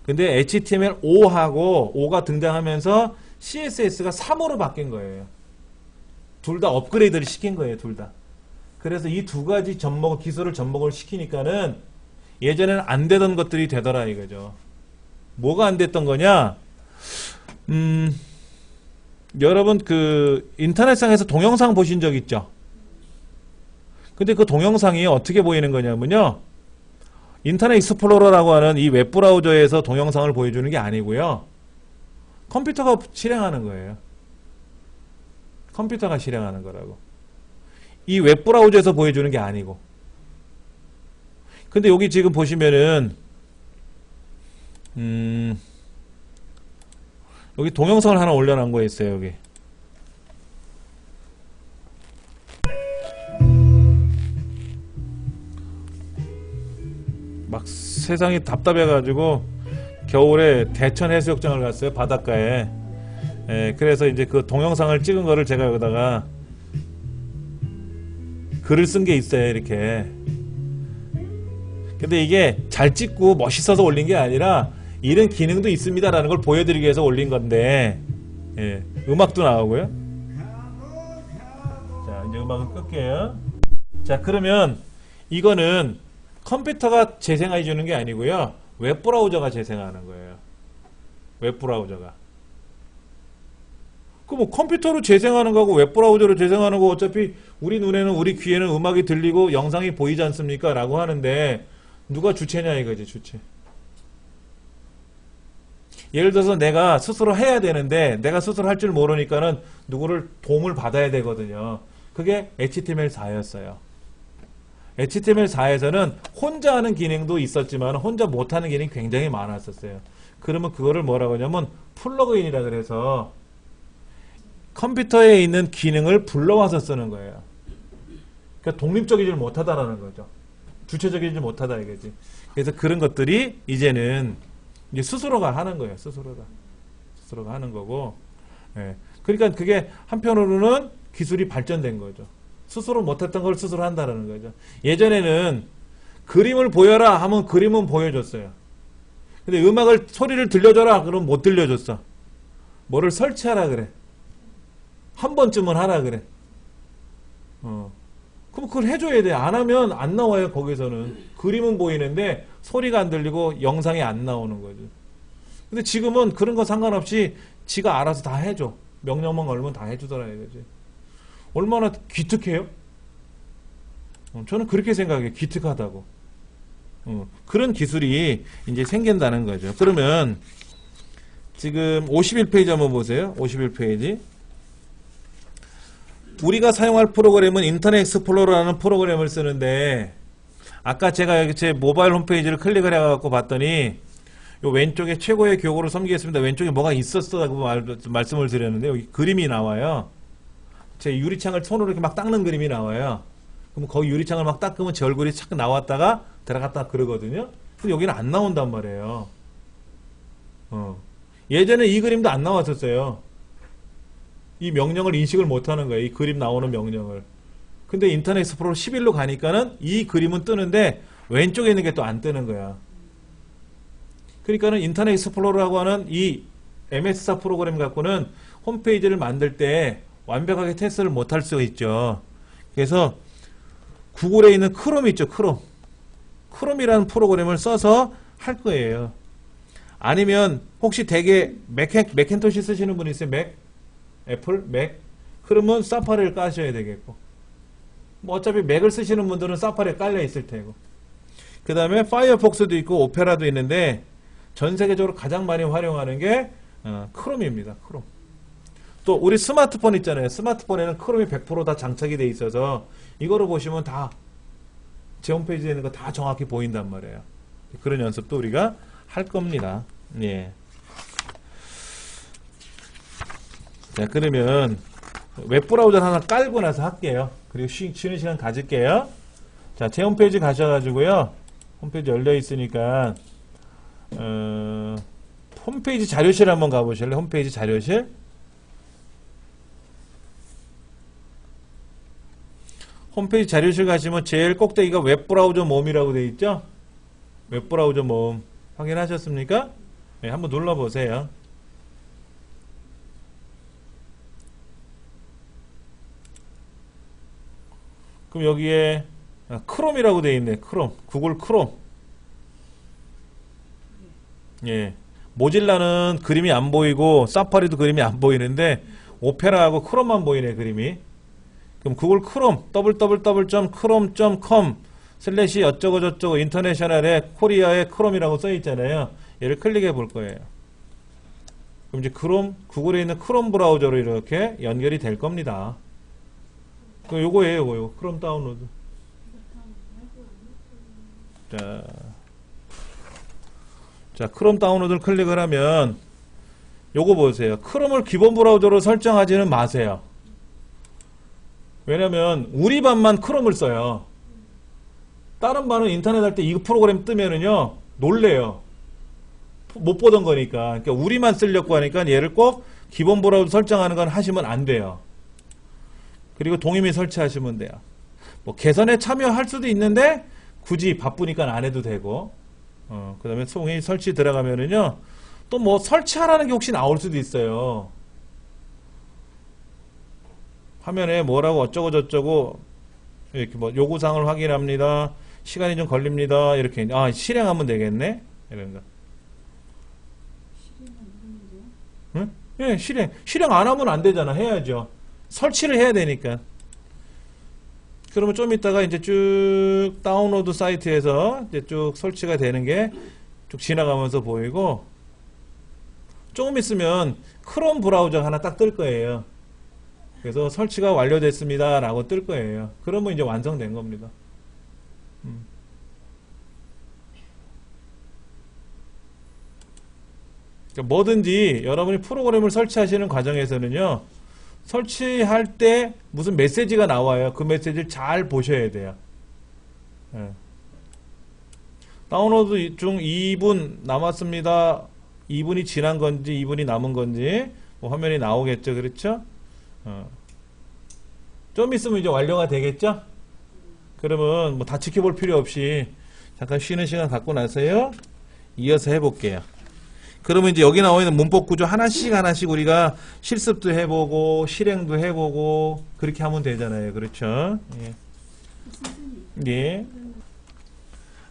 A: 근데 HTML5하고 5가 등장하면서 CSS가 3으로 바뀐 거예요. 둘 다 업그레이드를 시킨 거예요. 둘 다. 그래서 이 두 가지 기술을 접목을 시키니까는 예전에는 안 되던 것들이 되더라 이거죠. 뭐가 안 됐던 거냐? 여러분 그 인터넷상에서 동영상 보신 적 있죠? 근데 그 동영상이 어떻게 보이는 거냐면요. 인터넷 익스플로러라고 하는 이 웹브라우저에서 동영상을 보여주는 게 아니고요. 컴퓨터가 실행하는 거예요. 컴퓨터가 실행하는 거라고. 이 웹브라우저에서 보여주는 게 아니고. 근데 여기 지금 보시면은 여기 동영상을 하나 올려놓은 거 있어요. 여기. 막 세상이 답답해가지고 겨울에 대천 해수욕장을 갔어요. 바닷가에. 그래서 이제 그 동영상을 찍은 거를 제가 여기다가 글을 쓴 게 있어요. 이렇게. 근데 이게 잘 찍고 멋있어서 올린 게 아니라 이런 기능도 있습니다라는 걸 보여드리기 위해서 올린 건데 음악도 나오고요. 자, 이제 음악은 끌게요. 자, 그러면 이거는 컴퓨터가 재생해 주는 게 아니고요. 웹브라우저가 재생하는 거예요. 웹브라우저가. 그 뭐 컴퓨터로 재생하는 거하고 웹브라우저로 재생하는 거 어차피 우리 눈에는 우리 귀에는 음악이 들리고 영상이 보이지 않습니까? 라고 하는데 누가 주체냐 이거지 주체. 예를 들어서 내가 스스로 해야 되는데 내가 스스로 할 줄 모르니까는 누구를 도움을 받아야 되거든요. 그게 HTML4였어요. HTML4에서는 혼자 하는 기능도 있었지만 혼자 못하는 기능이 굉장히 많았었어요. 그러면 그거를 뭐라고 하냐면 플러그인이라 그래서 컴퓨터에 있는 기능을 불러와서 쓰는 거예요. 그러니까 독립적이지 못하다라는 거죠. 주체적이지 못하다 이거지. 그래서 그런 것들이 이제는 이제 스스로가 하는 거예요. 스스로가 하는 거고. 그러니까 그게 한편으로는 기술이 발전된 거죠. 스스로 못했던 걸 스스로 한다는 거죠. 예전에는 그림을 보여라 하면 그림은 보여줬어요. 근데 소리를 들려줘라 그러면 못 들려줬어. 뭐를 설치하라 그래. 한 번쯤은 하라 그래. 그럼 그걸 해줘야 돼. 안 하면 안 나와요, 거기서는. 그림은 보이는데 소리가 안 들리고 영상이 안 나오는 거죠. 근데 지금은 그런 거 상관없이 지가 알아서 다 해줘. 명령만 걸면 다 해주더라 이거지. 얼마나 기특해요? 저는 그렇게 생각해요. 기특하다고. 그런 기술이 이제 생긴다는 거죠. 그러면 지금 51페이지 한번 보세요. 51페이지. 우리가 사용할 프로그램은 인터넷 익스플로러라는 프로그램을 쓰는데 아까 제가 여기 제 모바일 홈페이지를 클릭을 해갖고 봤더니 요 왼쪽에 최고의 교고를 섬기겠습니다. 왼쪽에 뭐가 있었다고 말씀을 드렸는데 여기 그림이 나와요. 제 유리창을 손으로 이렇게 막 닦는 그림이 나와요. 그럼 거기 유리창을 막 닦으면 제 얼굴이 착 나왔다가 들어갔다 그러거든요. 근데 여기는 안 나온단 말이에요. 예전에 이 그림도 안 나왔었어요. 이 명령을 인식을 못하는 거예요. 이 그림 나오는 명령을. 근데 인터넷 익스플로러 11로 가니까는 이 그림은 뜨는데 왼쪽에 있는 게 또 안 뜨는 거야. 그러니까는 인터넷 익스플로러라고 하는 이 MS4 프로그램 갖고는 홈페이지를 만들 때 완벽하게 테스트를 못할 수가 있죠. 그래서 구글에 있는 크롬 있죠. 크롬이라는 프로그램을 써서 할 거예요. 아니면 혹시 대개 맥킨토시 쓰시는 분 있어요? 애플? 맥? 그러면 사파리를 까셔야 되겠고, 뭐 어차피 맥을 쓰시는 분들은 사파리에 깔려 있을 테고, 그 다음에 파이어폭스도 있고 오페라도 있는데 전 세계적으로 가장 많이 활용하는 게 크롬입니다. 크롬. 또 우리 스마트폰 있잖아요. 스마트폰에는 크롬이 100% 다 장착이 돼 있어서 이거를 보시면 다 제 홈페이지에 있는 거 다 정확히 보인단 말이에요. 그런 연습도 우리가 할 겁니다. 예. 자, 그러면 웹브라우저 하나 깔고 나서 할게요. 그리고 쉬는 시간 가질게요. 자, 제 홈페이지 가셔가지고요. 홈페이지 열려 있으니까 홈페이지 자료실 한번 가보실래요? 홈페이지 자료실. 홈페이지 자료실 가시면 제일 꼭대기가 웹브라우저 모음이라고 되어 있죠? 웹브라우저 모음 확인하셨습니까? 네, 한번 눌러보세요. 그럼 여기에 크롬이라고 되어 있네. 크롬. 구글 크롬. 예. 모질라는 그림이 안 보이고 사파리도 그림이 안 보이는데 오페라하고 크롬만 보이네, 그림이. 그럼 구글 크롬 www.chrome.com 슬래시 어쩌고저쩌고 인터내셔널에 코리아의 크롬이라고 써 있잖아요. 얘를 클릭해 볼 거예요. 그럼 이제 구글에 있는 크롬 브라우저로 이렇게 연결이 될 겁니다. 요거예요, 요거. 크롬 다운로드. 자, 크롬 다운로드를 클릭을 하면 요거 보세요. 크롬을 기본 브라우저로 설정하지는 마세요. 왜냐면 우리 반만 크롬을 써요. 다른 반은 인터넷 할 때 이 프로그램 뜨면은요 놀래요. 못 보던 거니까. 그러니까 우리만 쓰려고 하니까 얘를 꼭 기본 브라우저 설정하는 건 하시면 안 돼요. 그리고 동의미 설치하시면 돼요. 뭐 개선에 참여할 수도 있는데 굳이 바쁘니까 안 해도 되고, 그 다음에 동의미 설치 들어가면은요 또 뭐 설치하라는 게 혹시 나올 수도 있어요. 화면에 뭐라고 어쩌고저쩌고 이렇게 뭐 요구사항을 확인합니다. 시간이 좀 걸립니다. 이렇게 실행하면 되겠네. 이런 거. 응? 예, 실행 안 하면 안 되잖아. 해야죠. 설치를 해야 되니까. 그러면 좀 이따가 이제 쭉 다운로드 사이트에서 이제 쭉 설치가 되는 게 쭉 지나가면서 보이고, 조금 있으면 크롬 브라우저 하나 딱 뜰 거예요. 그래서 설치가 완료됐습니다 라고 뜰 거예요. 그러면 이제 완성된 겁니다. 그러니까 뭐든지 여러분이 프로그램을 설치하시는 과정에서는요, 설치할 때 무슨 메시지가 나와요. 그 메시지를 잘 보셔야 돼요. 예. 다운로드 중 2분 남았습니다. 2분이 지난 건지 2분이 남은 건지 뭐 화면이 나오겠죠. 그렇죠? 좀 있으면 이제 완료가 되겠죠? 그러면 뭐 다 지켜볼 필요 없이 잠깐 쉬는 시간 갖고 나서요 이어서 해볼게요. 그러면 이제 여기 나와 있는 문법 구조 하나씩 우리가 실습도 해보고 실행도 해보고 그렇게 하면 되잖아요. 그렇죠? 예. 예.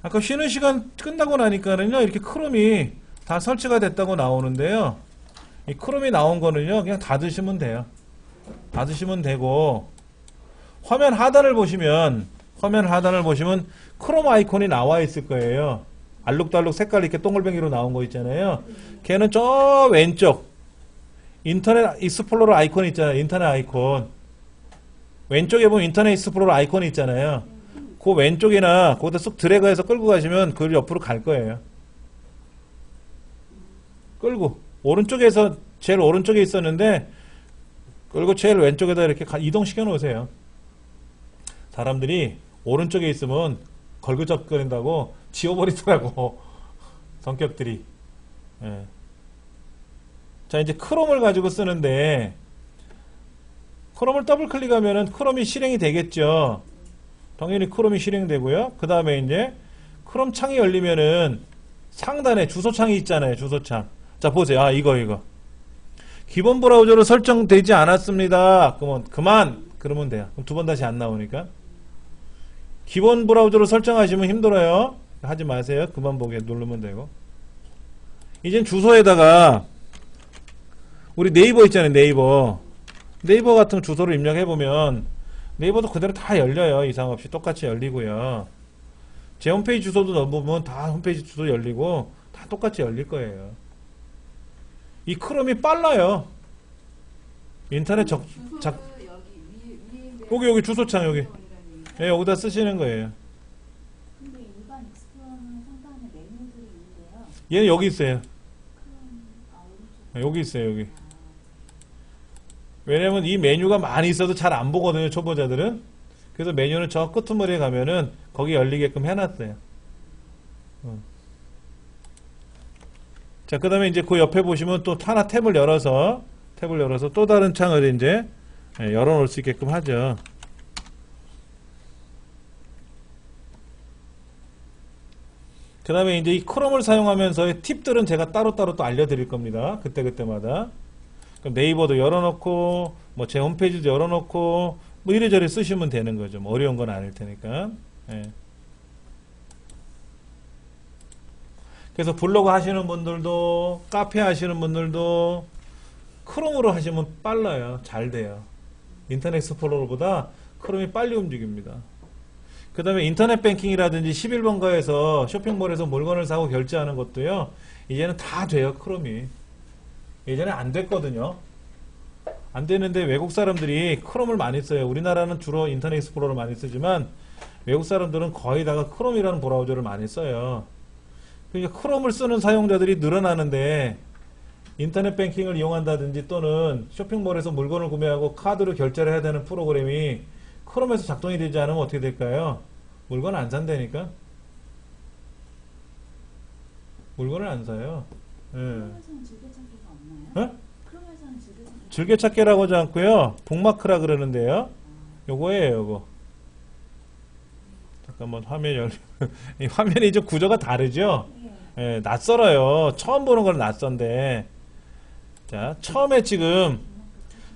A: 아까 쉬는 시간 끝나고 나니까는요, 이렇게 크롬이 다 설치가 됐다고 나오는데요. 이 크롬이 나온 거는요, 그냥 닫으시면 돼요. 닫으시면 되고, 화면 하단을 보시면 크롬 아이콘이 나와 있을 거예요. 알록달록 색깔 이렇게 동글뱅이로 나온 거 있잖아요. 걔는 저 왼쪽, 인터넷 익스플로러 아이콘 있잖아요. 인터넷 아이콘. 왼쪽에 보면 인터넷 익스플로러 아이콘이 있잖아요. 그 왼쪽이나 거기다 쑥 드래그해서 끌고 가시면 그 옆으로 갈 거예요. 끌고 오른쪽에서 제일 오른쪽에 있었는데 끌고 제일 왼쪽에다 이렇게 이동시켜 놓으세요. 사람들이 오른쪽에 있으면 걸그적거린다고 지워버리더라고. 성격들이. 예. 자, 이제 크롬을 가지고 쓰는데 크롬을 더블 클릭하면은 크롬이 실행이 되겠죠. 당연히 크롬이 실행되고요. 그 다음에 이제 크롬 창이 열리면은 상단에 주소창이 있잖아요. 주소창. 자, 보세요. 아, 이거. 기본 브라우저로 설정되지 않았습니다. 그러면 그만. 그러면 돼요. 그럼 두 번 다시 안 나오니까. 기본 브라우저로 설정하시면 힘들어요. 하지 마세요. 그만 보게 누르면 되고. 이젠 주소에다가 우리 네이버 있잖아요. 네이버 같은 주소를 입력해보면 네이버도 그대로 다 열려요. 이상 없이 똑같이 열리고요. 제 홈페이지 주소도 넣어보면 다 홈페이지 주소 열리고 다 똑같이 열릴 거예요. 이 크롬이 빨라요. 인터넷 여기 주소창 여기. 네, 여기다 쓰시는 거예요.
C: 근데 일반 익스플로러는 상단에 메뉴들이 있는데요.
A: 얘는 여기 있어요.
C: 오른쪽.
A: 여기 있어요. 여기. 왜냐면 이 메뉴가 많이 있어도 잘 안 보거든요. 초보자들은. 그래서 메뉴는 저 끄트머리에 가면은 거기 열리게끔 해놨어요. 자, 그 다음에 이제 그 옆에 보시면 또 하나 탭을 열어서 또 다른 창을 이제 열어놓을 수 있게끔 하죠. 그 다음에 이제 이 크롬을 사용하면서의 팁들은 제가 따로따로 또 알려드릴 겁니다. 그때마다. 네이버도 열어놓고, 뭐 제 홈페이지도 열어놓고, 뭐 이래저래 쓰시면 되는 거죠. 뭐 어려운 건 아닐 테니까. 예. 그래서 블로그 하시는 분들도, 카페 하시는 분들도, 크롬으로 하시면 빨라요. 잘 돼요. 인터넷 익스플로러보다 크롬이 빨리 움직입니다. 그 다음에 인터넷 뱅킹이라든지 11번가에서 쇼핑몰에서 물건을 사고 결제하는 것도요, 이제는 다 돼요, 크롬이. 예전에 안 됐거든요. 안 되는데 외국 사람들이 크롬을 많이 써요. 우리나라는 주로 인터넷 익스플로러를 많이 쓰지만 외국 사람들은 거의 다가 크롬이라는 브라우저를 많이 써요. 그러니까 크롬을 쓰는 사용자들이 늘어나는데 인터넷 뱅킹을 이용한다든지 또는 쇼핑몰에서 물건을 구매하고 카드로 결제를 해야 되는 프로그램이 크롬에서 작동이 되지 않으면 어떻게 될까요? 물건 안 산다니까? 물건을 안 사요. 예.
C: 크롬에서는 즐겨찾기가 없나요?
A: 어?
C: 크롬에서는 즐겨찾기.
A: 즐겨찾기라고 하지 않고요. 북마크라 그러는데요. 요거예요, 요거. 잠깐만 화면 이 화면이 좀 구조가 다르죠? 예, 낯설어요. 처음 보는 건 낯선데. 자, 처음에 지금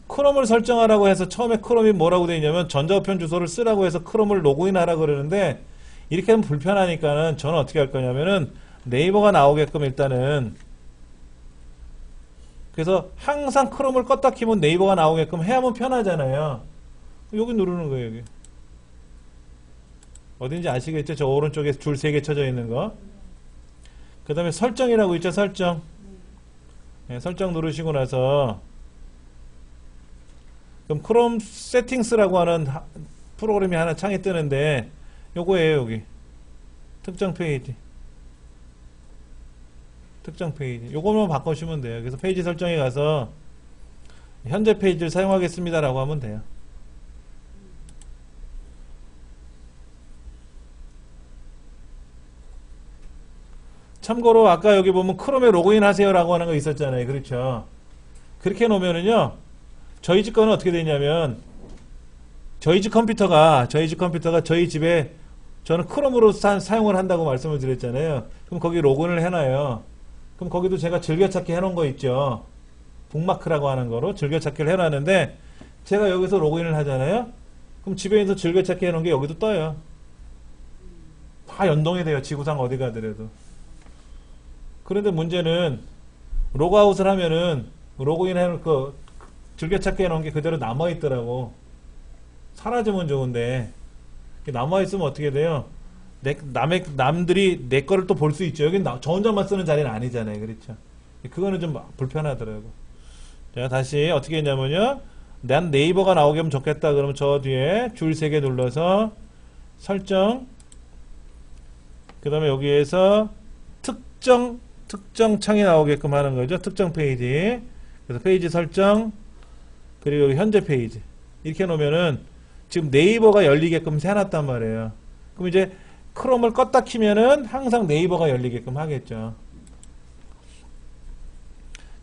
A: 크롬을 설정하라고 해서 처음에 크롬이 뭐라고 되어 있냐면 전자우편 주소를 쓰라고 해서 크롬을 로그인하라 그러는데 이렇게 하면 불편하니까는 저는 어떻게 할 거냐면은 네이버가 나오게끔 일단은 그래서 항상 크롬을 껐다 키면 네이버가 나오게끔 해야만 편하잖아요. 여기 누르는 거예요. 여기. 어딘지 아시겠죠? 저 오른쪽에 줄 3개 쳐져 있는 거. 그 다음에 설정이라고 있죠. 설정. 네, 설정 누르시고 나서 그럼 크롬 세팅스라고 하는 프로그램이 하나 창이 뜨는데 요거예요. 여기 특정 페이지 요거만 바꾸시면 돼요. 그래서 페이지 설정에 가서 현재 페이지를 사용하겠습니다 라고 하면 돼요. 참고로 아까 여기 보면 크롬에 로그인 하세요 라고 하는 거 있었잖아요. 그렇죠. 그렇게 해놓으면은요, 저희 집 거는 어떻게 되냐면 저희 집 컴퓨터가 저희 집에 저는 크롬으로 사용을 한다고 말씀을 드렸잖아요. 그럼 거기 로그인을 해놔요. 그럼 거기도 제가 즐겨찾기 해놓은 거 있죠. 북마크라고 하는 거로 즐겨찾기를 해놨는데 제가 여기서 로그인을 하잖아요. 그럼 집에 있는 즐겨찾기 해놓은 게 여기도 떠요. 다 연동이 돼요. 지구상 어디 가더라도. 그런데 문제는 로그아웃을 하면은 로그인 해놓은 그 즐겨찾기 해놓은 게 그대로 남아있더라고. 사라지면 좋은데 남아있으면 어떻게 돼요? 남들이 내 거를 또 볼 수 있죠. 여긴 저 혼자만 쓰는 자리는 아니잖아요. 그렇죠? 그거는 좀 불편하더라고. 자, 다시 어떻게 했냐면요. 난 네이버가 나오게 하면 좋겠다. 그러면 저 뒤에 줄 3개 눌러서 설정, 그 다음에 여기에서 특정 창이 나오게끔 하는 거죠. 특정 페이지. 그래서 페이지 설정, 그리고 여기 현재 페이지. 이렇게 해놓으면은 지금 네이버가 열리게끔 해놨단 말이에요. 그럼 이제 크롬을 껐다 키면은 항상 네이버가 열리게끔 하겠죠.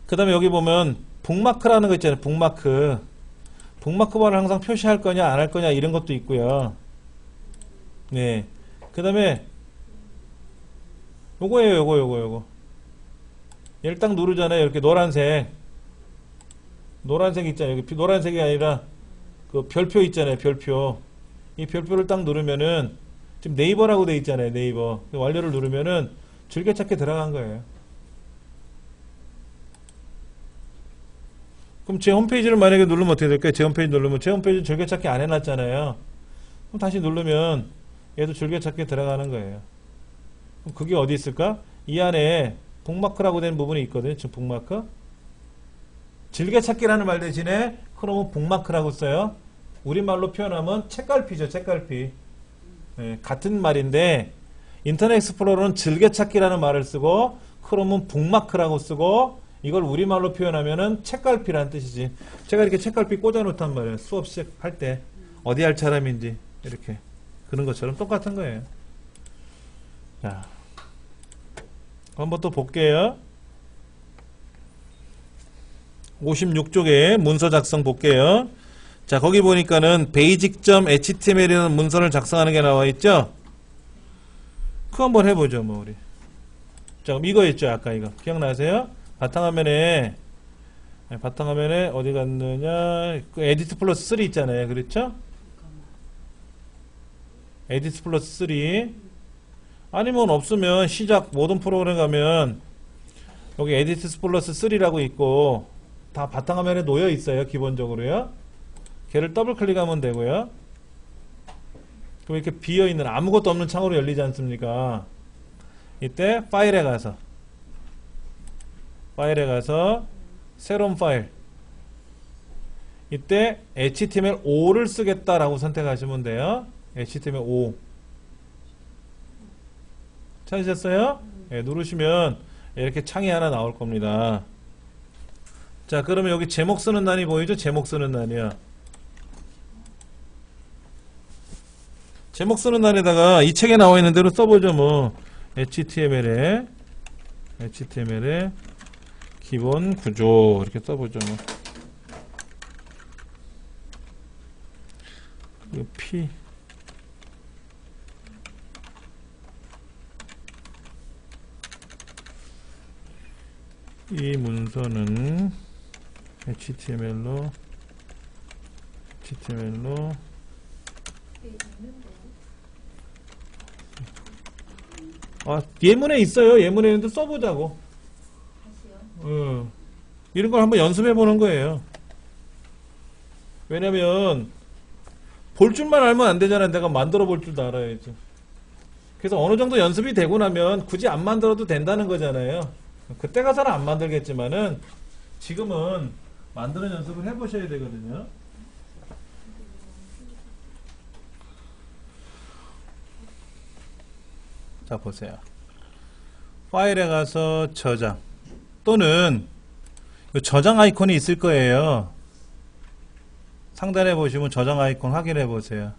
A: 그 다음에 여기 보면 북마크라는 거 있잖아요. 북마크. 북마크바를 항상 표시할 거냐 안 할 거냐 이런 것도 있고요. 네. 그 다음에 요거예요. 요거. 얘를 딱 누르잖아요. 이렇게 노란색 있잖아요. 여기 노란색이 아니라 그 별표 있잖아요. 별표. 이 별표를 딱 누르면은 지금 네이버라고 돼 있잖아요. 네이버. 완료를 누르면은 즐겨찾기 들어간 거예요. 그럼 제 홈페이지를 만약에 누르면 어떻게 될까요? 제 홈페이지 누르면 제 홈페이지 즐겨찾기 안 해놨잖아요. 그럼 다시 누르면 얘도 즐겨찾기 들어가는 거예요. 그럼 그게 어디 있을까? 이 안에 북마크라고 된 부분이 있거든요. 지금 북마크. 즐겨찾기라는 말 대신에 크롬은 북마크라고 써요. 우리말로 표현하면 책갈피죠. 책갈피. 네, 같은 말인데 인터넷 익스플로러는 즐겨찾기라는 말을 쓰고 크롬은 북마크라고 쓰고 이걸 우리말로 표현하면은 책갈피라는 뜻이지. 제가 이렇게 책갈피 꽂아놓단 말이에요. 수업 시작할 때 어디 할 사람인지 이렇게 그런 것처럼 똑같은 거예요. 자, 한번 또 볼게요. 56쪽에 문서 작성 볼게요. 자, 거기 보니까는 basic.html이라는 문서를 작성하는 게 나와 있죠? 그거 한번 해보죠, 뭐, 우리. 자, 그럼 이거 있죠, 아까 이거. 기억나세요? 바탕화면에 어디 갔느냐? 그 에디트 플러스 3 있잖아요. 그렇죠? 에디트 플러스 3. 아니면 없으면 시작 모든 프로그램 가면 여기 에디트 플러스 3라고 있고 다 바탕화면에 놓여 있어요. 기본적으로요. 걔를 더블 클릭하면 되고요. 그럼 이렇게 비어있는 아무것도 없는 창으로 열리지 않습니까? 이때 파일에 가서 새로운 파일, 이때 HTML5를 쓰겠다라고 선택하시면 돼요. HTML5 찾으셨어요? 네, 누르시면 이렇게 창이 하나 나올 겁니다. 자, 그러면 여기 제목 쓰는欄이 보이죠? 제목 쓰는欄이요. 제목 쓰는欄에다가 이 책에 나와 있는 대로 써보죠. 뭐 HTML에 기본 구조 이렇게 써보죠. 뭐 그리고 P 이 문서는 HTML로 예문에 있어요. 예문에 있는데 써보자고. 이런 걸 한번 연습해 보는 거예요. 왜냐면 볼 줄만 알면 안 되잖아. 내가 만들어 볼 줄도 알아야지. 그래서 어느 정도 연습이 되고 나면 굳이 안 만들어도 된다는 거잖아요. 그때 가서는 안 만들겠지만은 지금은 만드는 연습을 해 보셔야 되거든요. 자, 보세요. 파일에 가서 저장 또는 저장 아이콘이 있을 거예요. 상단에 보시면 저장 아이콘 확인해 보세요.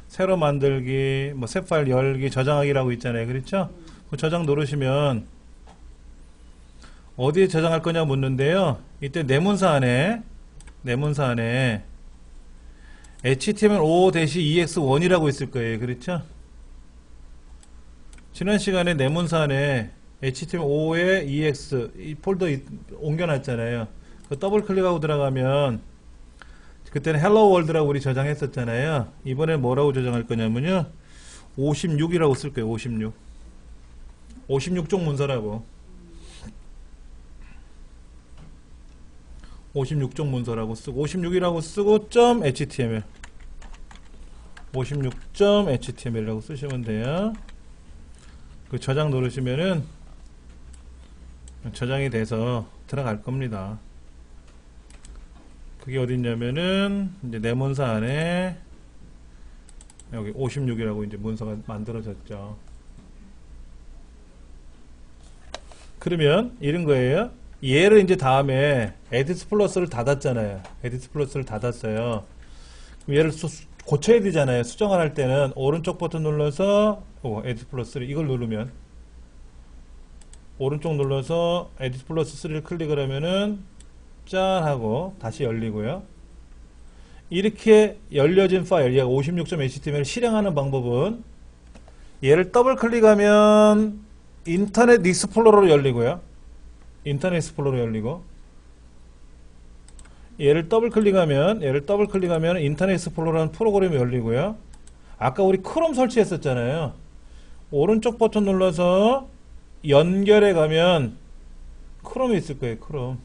A: 새로 만들기, 뭐 새 파일 열기, 저장하기라고 있잖아요. 그렇죠? 그 저장 누르시면 어디에 저장할 거냐 묻는데요. 이때 내 문서 안에 HTML5-EX1이라고 있을 거예요. 그렇죠? 지난 시간에 내 문서 안에 HTML5에 EX 이 폴더 옮겨놨잖아요. 그 더블 클릭하고 들어가면 그때는 헬로 월드라고 우리 저장했었잖아요. 이번에 뭐라고 저장할 거냐면요. 56이라고 쓸 거예요. 56. 56쪽 문서라고. 56쪽 문서라고 쓰고 56이라고 쓰고 .html 56.html이라고 쓰시면 돼요. 그 저장 누르시면은 저장이 돼서 들어갈 겁니다. 그게 어딨냐면은 이제 내 문서 안에 여기 56이라고 이제 문서가 만들어졌죠. 그러면 이런 거예요. 얘를 이제 다음에 에디트 플러스를 닫았잖아요. 에디트 플러스를 닫았어요. 그럼 얘를 고쳐야 되잖아요. 수정을 할 때는 오른쪽 버튼 눌러서 에디트 플러스 3 이걸 누르면 오른쪽 눌러서 에디트 플러스 3를 클릭을 하면은 짠 하고 다시 열리고요. 이렇게 열려진 파일, 얘가 56.html을 실행하는 방법은 얘를 더블 클릭하면 인터넷 익스플로러로 열리고요. 인터넷 익스플로러로 열리고 얘를 더블 클릭하면 인터넷 익스플로러라는 프로그램이 열리고요. 아까 우리 크롬 설치했었잖아요. 오른쪽 버튼 눌러서 연결해 가면 크롬이 있을 거예요. 크롬.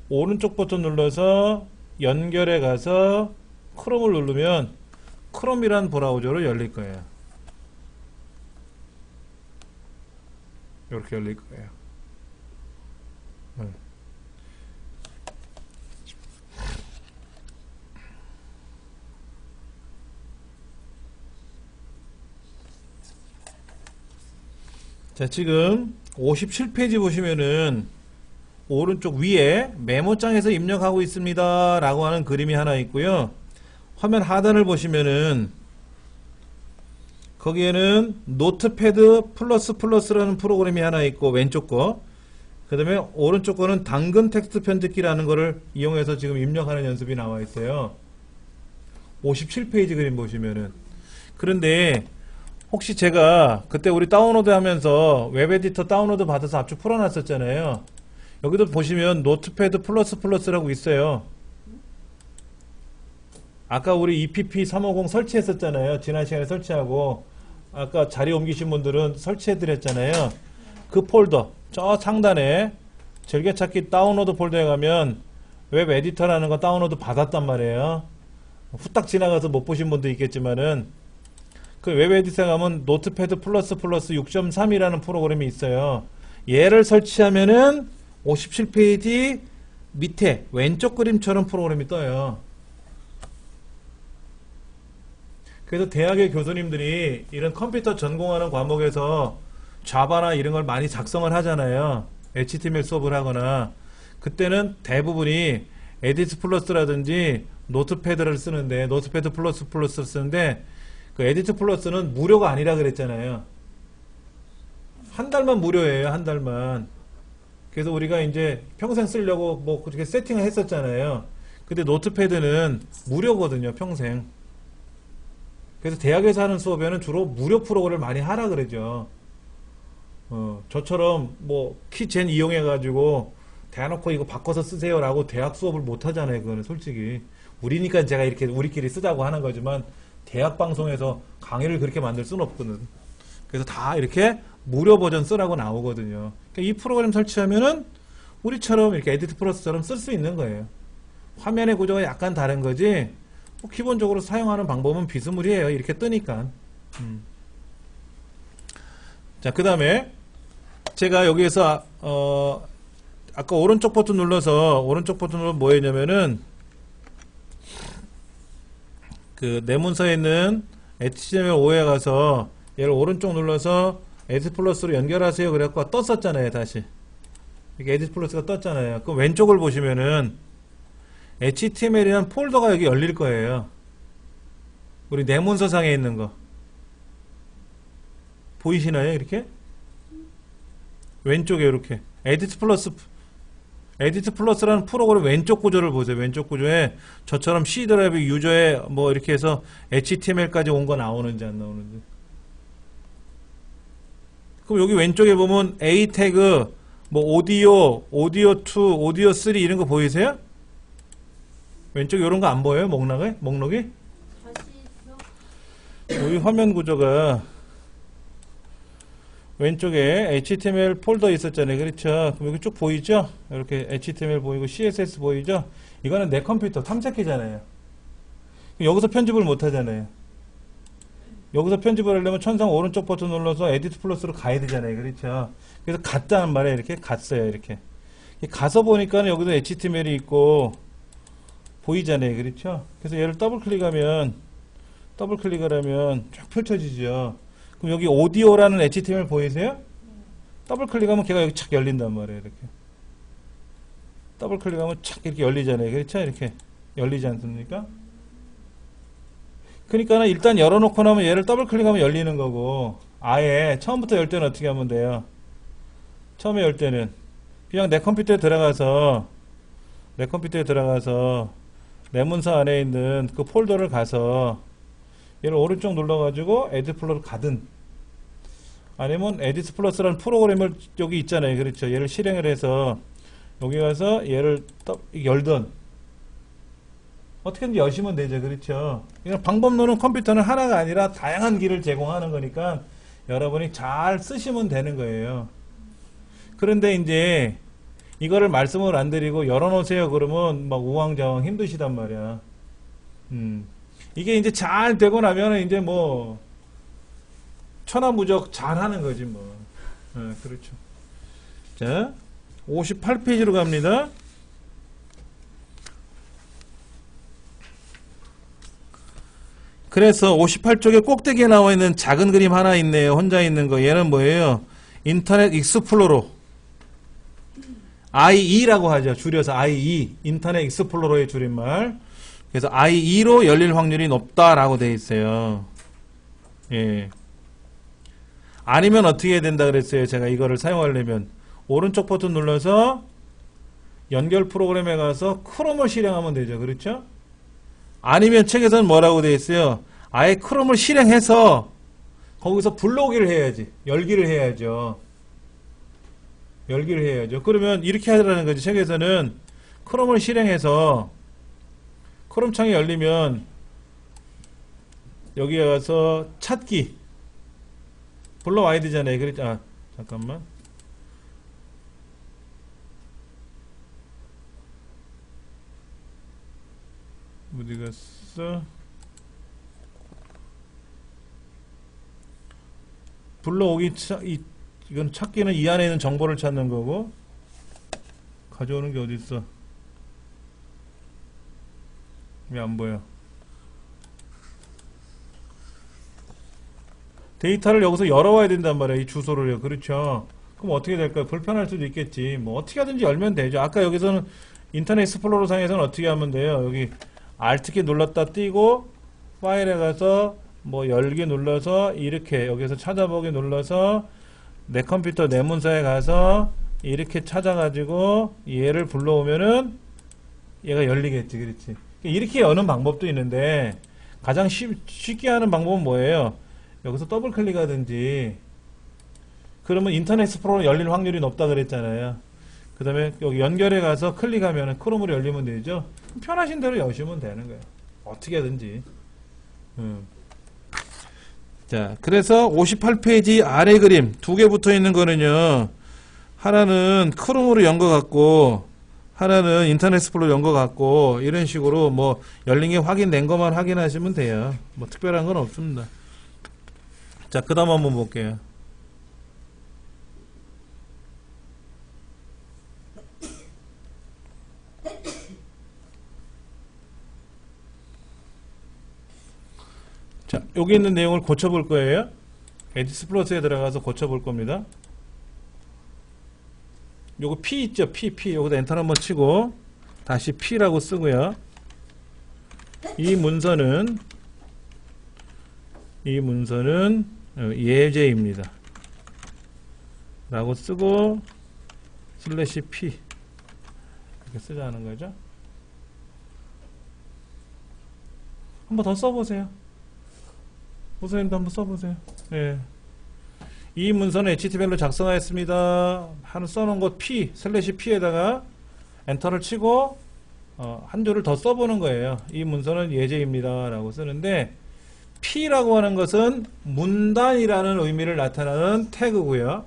A: 오른쪽 버튼 눌러서 연결해 가서 크롬을 누르면 크롬이란 브라우저로 열릴 거예요. 이렇게 열릴 거예요. 자, 지금 57페이지 보시면은 오른쪽 위에 메모장에서 입력하고 있습니다 라고 하는 그림이 하나 있고요. 화면 하단을 보시면은 거기에는 노트패드 플러스라는 프로그램이 하나 있고 왼쪽 거, 그 다음에 오른쪽 거는 당근 텍스트 편집기라는 거를 이용해서 지금 입력하는 연습이 나와 있어요. 57페이지 그림 보시면은. 그런데 혹시 제가 그때 우리 다운로드 하면서 웹 에디터 다운로드 받아서 압축 풀어놨었잖아요. 여기도 보시면 노트패드 플러스라고 있어요. 아까 우리 EPP 350 설치했었잖아요. 지난 시간에 설치하고 아까 자리 옮기신 분들은 설치해드렸잖아요. 그 폴더 저 상단에 즐겨찾기 다운로드 폴더에 가면 웹 에디터라는 거 다운로드 받았단 말이에요. 후딱 지나가서 못 보신 분도 있겠지만은 그 웹 에디터에 가면 노트패드 플러스 6.3이라는 프로그램이 있어요. 얘를 설치하면은 57페이지 밑에 왼쪽 그림처럼 프로그램이 떠요. 그래서 대학의 교수님들이 이런 컴퓨터 전공하는 과목에서 자바나 이런 걸 많이 작성을 하잖아요. HTML 수업을 하거나. 그때는 대부분이 에디트 플러스라든지 노트패드를 쓰는데, 노트패드 플러스를 쓰는데, 그 에디트 플러스는 무료가 아니라 그랬잖아요. 한 달만 무료예요. 한 달만. 그래서 우리가 이제 평생 쓰려고 뭐 그렇게 세팅을 했었잖아요. 근데 노트패드는 무료거든요. 평생. 그래서 대학에서 하는 수업에는 주로 무료 프로그램을 많이 하라 그러죠. 저처럼 뭐 키젠 이용해 가지고 대놓고 이거 바꿔서 쓰세요라고 대학 수업을 못 하잖아요. 그거는 솔직히 우리니까 제가 이렇게 우리끼리 쓰자고 하는 거지만 대학 방송에서 강의를 그렇게 만들 수는 없거든. 그래서 다 이렇게 무료 버전 쓰라고 나오거든요. 그러니까 이 프로그램 설치하면은 우리처럼 이렇게 에디트 플러스처럼 쓸 수 있는 거예요. 화면의 구조가 약간 다른 거지 뭐 기본적으로 사용하는 방법은 비스무리해요. 이렇게 뜨니까. 자, 그 다음에 제가 여기에서 아까 오른쪽 버튼 눌러서 뭐 했냐면은 그 내 문서에 있는 HTML5에 가서 얘를 오른쪽 눌러서 에디트 플러스로 연결하세요. 그래갖고 떴었잖아요. 다시 이렇게 에디트 플러스가 떴잖아요. 그럼 왼쪽을 보시면은 HTML이라는 폴더가 여기 열릴 거예요. 우리 내 문서상에 있는 거 보이시나요? 이렇게 왼쪽에 이렇게 에디트 플러스라는 프로그램 왼쪽 구조를 보세요. 왼쪽 구조에 저처럼 C 드라이브 유저에 뭐 이렇게 해서 HTML까지 온 거 나오는지 안 나오는지. 그럼 여기 왼쪽에 보면 A 태그 뭐 오디오 2, 오디오 3 이런 거 보이세요? 왼쪽 이런 거 안 보여요? 목록이?
B: 다시 들어.
A: 우리 화면 구조가 왼쪽에 HTML 폴더 있었잖아요. 그렇죠? 그럼 여기 쭉 보이죠? 이렇게 HTML 보이고 CSS 보이죠? 이거는 내 컴퓨터 탐색기잖아요. 여기서 편집을 못 하잖아요. 여기서 편집을 하려면 천상 오른쪽 버튼 눌러서 에디트 플러스로 가야 되잖아요. 그렇죠? 그래서 갔다는 말에 이렇게 갔어요. 이렇게. 가서 보니까 여기도 HTML이 있고 보이잖아요. 그렇죠? 그래서 얘를 더블 클릭을 하면 쫙 펼쳐지죠. 그럼 여기 오디오라는 HTML 보이세요? 더블 클릭하면 걔가 여기 착 열린단 말이에요. 이렇게. 더블 클릭하면 착 이렇게 열리잖아요. 그렇죠? 이렇게 열리지 않습니까? 그러니까 일단 열어놓고 나면 얘를 더블 클릭하면 열리는 거고, 아예 처음부터 열 때는 어떻게 하면 돼요? 처음에 열 때는 그냥 내 컴퓨터에 들어가서 내 문서 안에 있는 그 폴더를 가서 얘를 오른쪽 눌러가지고 에디트 플러스로 가든, 아니면 에디트 플러스라는 프로그램을 여기 있잖아요. 그렇죠? 얘를 실행을 해서 여기 가서 얘를 열든 어떻게든 여시면 되죠. 그렇죠? 그냥 방법론은 컴퓨터는 하나가 아니라 다양한 길을 제공하는 거니까 여러분이 잘 쓰시면 되는 거예요. 그런데 이제 이거를 말씀을 안 드리고 열어놓으세요 그러면 막 우왕좌왕 힘드시단 말이야. 이게 이제 잘 되고 나면은 이제 뭐 천하무적 잘 하는 거지 뭐. 그렇죠. 자, 58페이지로 갑니다. 그래서 58쪽에 꼭대기에 나와 있는 작은 그림 하나 있네요. 혼자 있는 거. 얘는 뭐예요? 인터넷 익스플로러. IE라고 하죠. 줄여서 IE. 인터넷 익스플로러의 줄임말. 그래서 IE로 열릴 확률이 높다라고 되어 있어요. 예. 아니면 어떻게 해야 된다 그랬어요? 제가 이거를 사용하려면 오른쪽 버튼 눌러서 연결 프로그램에 가서 크롬을 실행하면 되죠. 그렇죠? 아니면 책에서는 뭐라고 되어 있어요? 아예 크롬을 실행해서 거기서 불러오기를 해야지. 열기를 해야죠. 그러면 이렇게 하라는 거지. 책에서는 크롬을 실행해서 크롬 창이 열리면 여기에 가서 찾기 불러와야 되잖아요. 그랬죠? 잠깐만. 어디 갔어? 불러오기 이건 찾기는 이 안에 있는 정보를 찾는 거고, 가져오는 게 어디 있어? 왜 안 보여? 데이터를 여기서 열어와야 된단 말이야. 이 주소를요. 그렇죠? 그럼 어떻게 될까요? 불편할 수도 있겠지. 뭐 어떻게 하든지 열면 되죠. 아까 여기서는 인터넷 익스플로러 상에서는 어떻게 하면 돼요? 여기 Alt키 눌렀다 띄고 파일에 가서 뭐 열기 눌러서 이렇게 여기서 찾아보기 눌러서 내 컴퓨터 내 문서에 가서 이렇게 찾아가지고 얘를 불러오면은 얘가 열리겠지. 그렇지? 이렇게 여는 방법도 있는데 가장 쉽게 하는 방법은 뭐예요? 여기서 더블 클릭하든지, 그러면 인터넷 익스플로러 열릴 확률이 높다 그랬잖아요. 그 다음에 여기 연결해 가서 클릭하면 크롬으로 열리면 되죠. 편하신 대로 여시면 되는 거예요. 어떻게 하든지. 자, 그래서 58페이지 아래 그림 두 개 붙어 있는 거는요, 하나는 크롬으로 연 거 같고 하나는 인터넷 익스플로러 연 거 같고, 이런 식으로 뭐 열린 게 확인된 것만 확인하시면 돼요. 뭐 특별한 건 없습니다. 자, 그 다음 한번 볼게요. 자, 여기 있는 내용을 고쳐볼 거예요. 에디트 플러스에 들어가서 고쳐볼 겁니다. 요거 P 있죠? P. 여기다 엔터 한번 치고 다시 P라고 쓰고요. 이 문서는 예제입니다. 라고 쓰고 슬래시 P 이렇게 쓰자는 거죠. 한번 더 써보세요. 보선님도 한번 써보세요. 예. 이 문서는 HTML로 작성하였습니다. 하는 써놓은 곳 P, 슬래시 P에다가 엔터를 치고 한 줄을 더 써보는 거예요. 이 문서는 예제입니다 라고 쓰는데, P라고 하는 것은 문단이라는 의미를 나타내는 태그고요.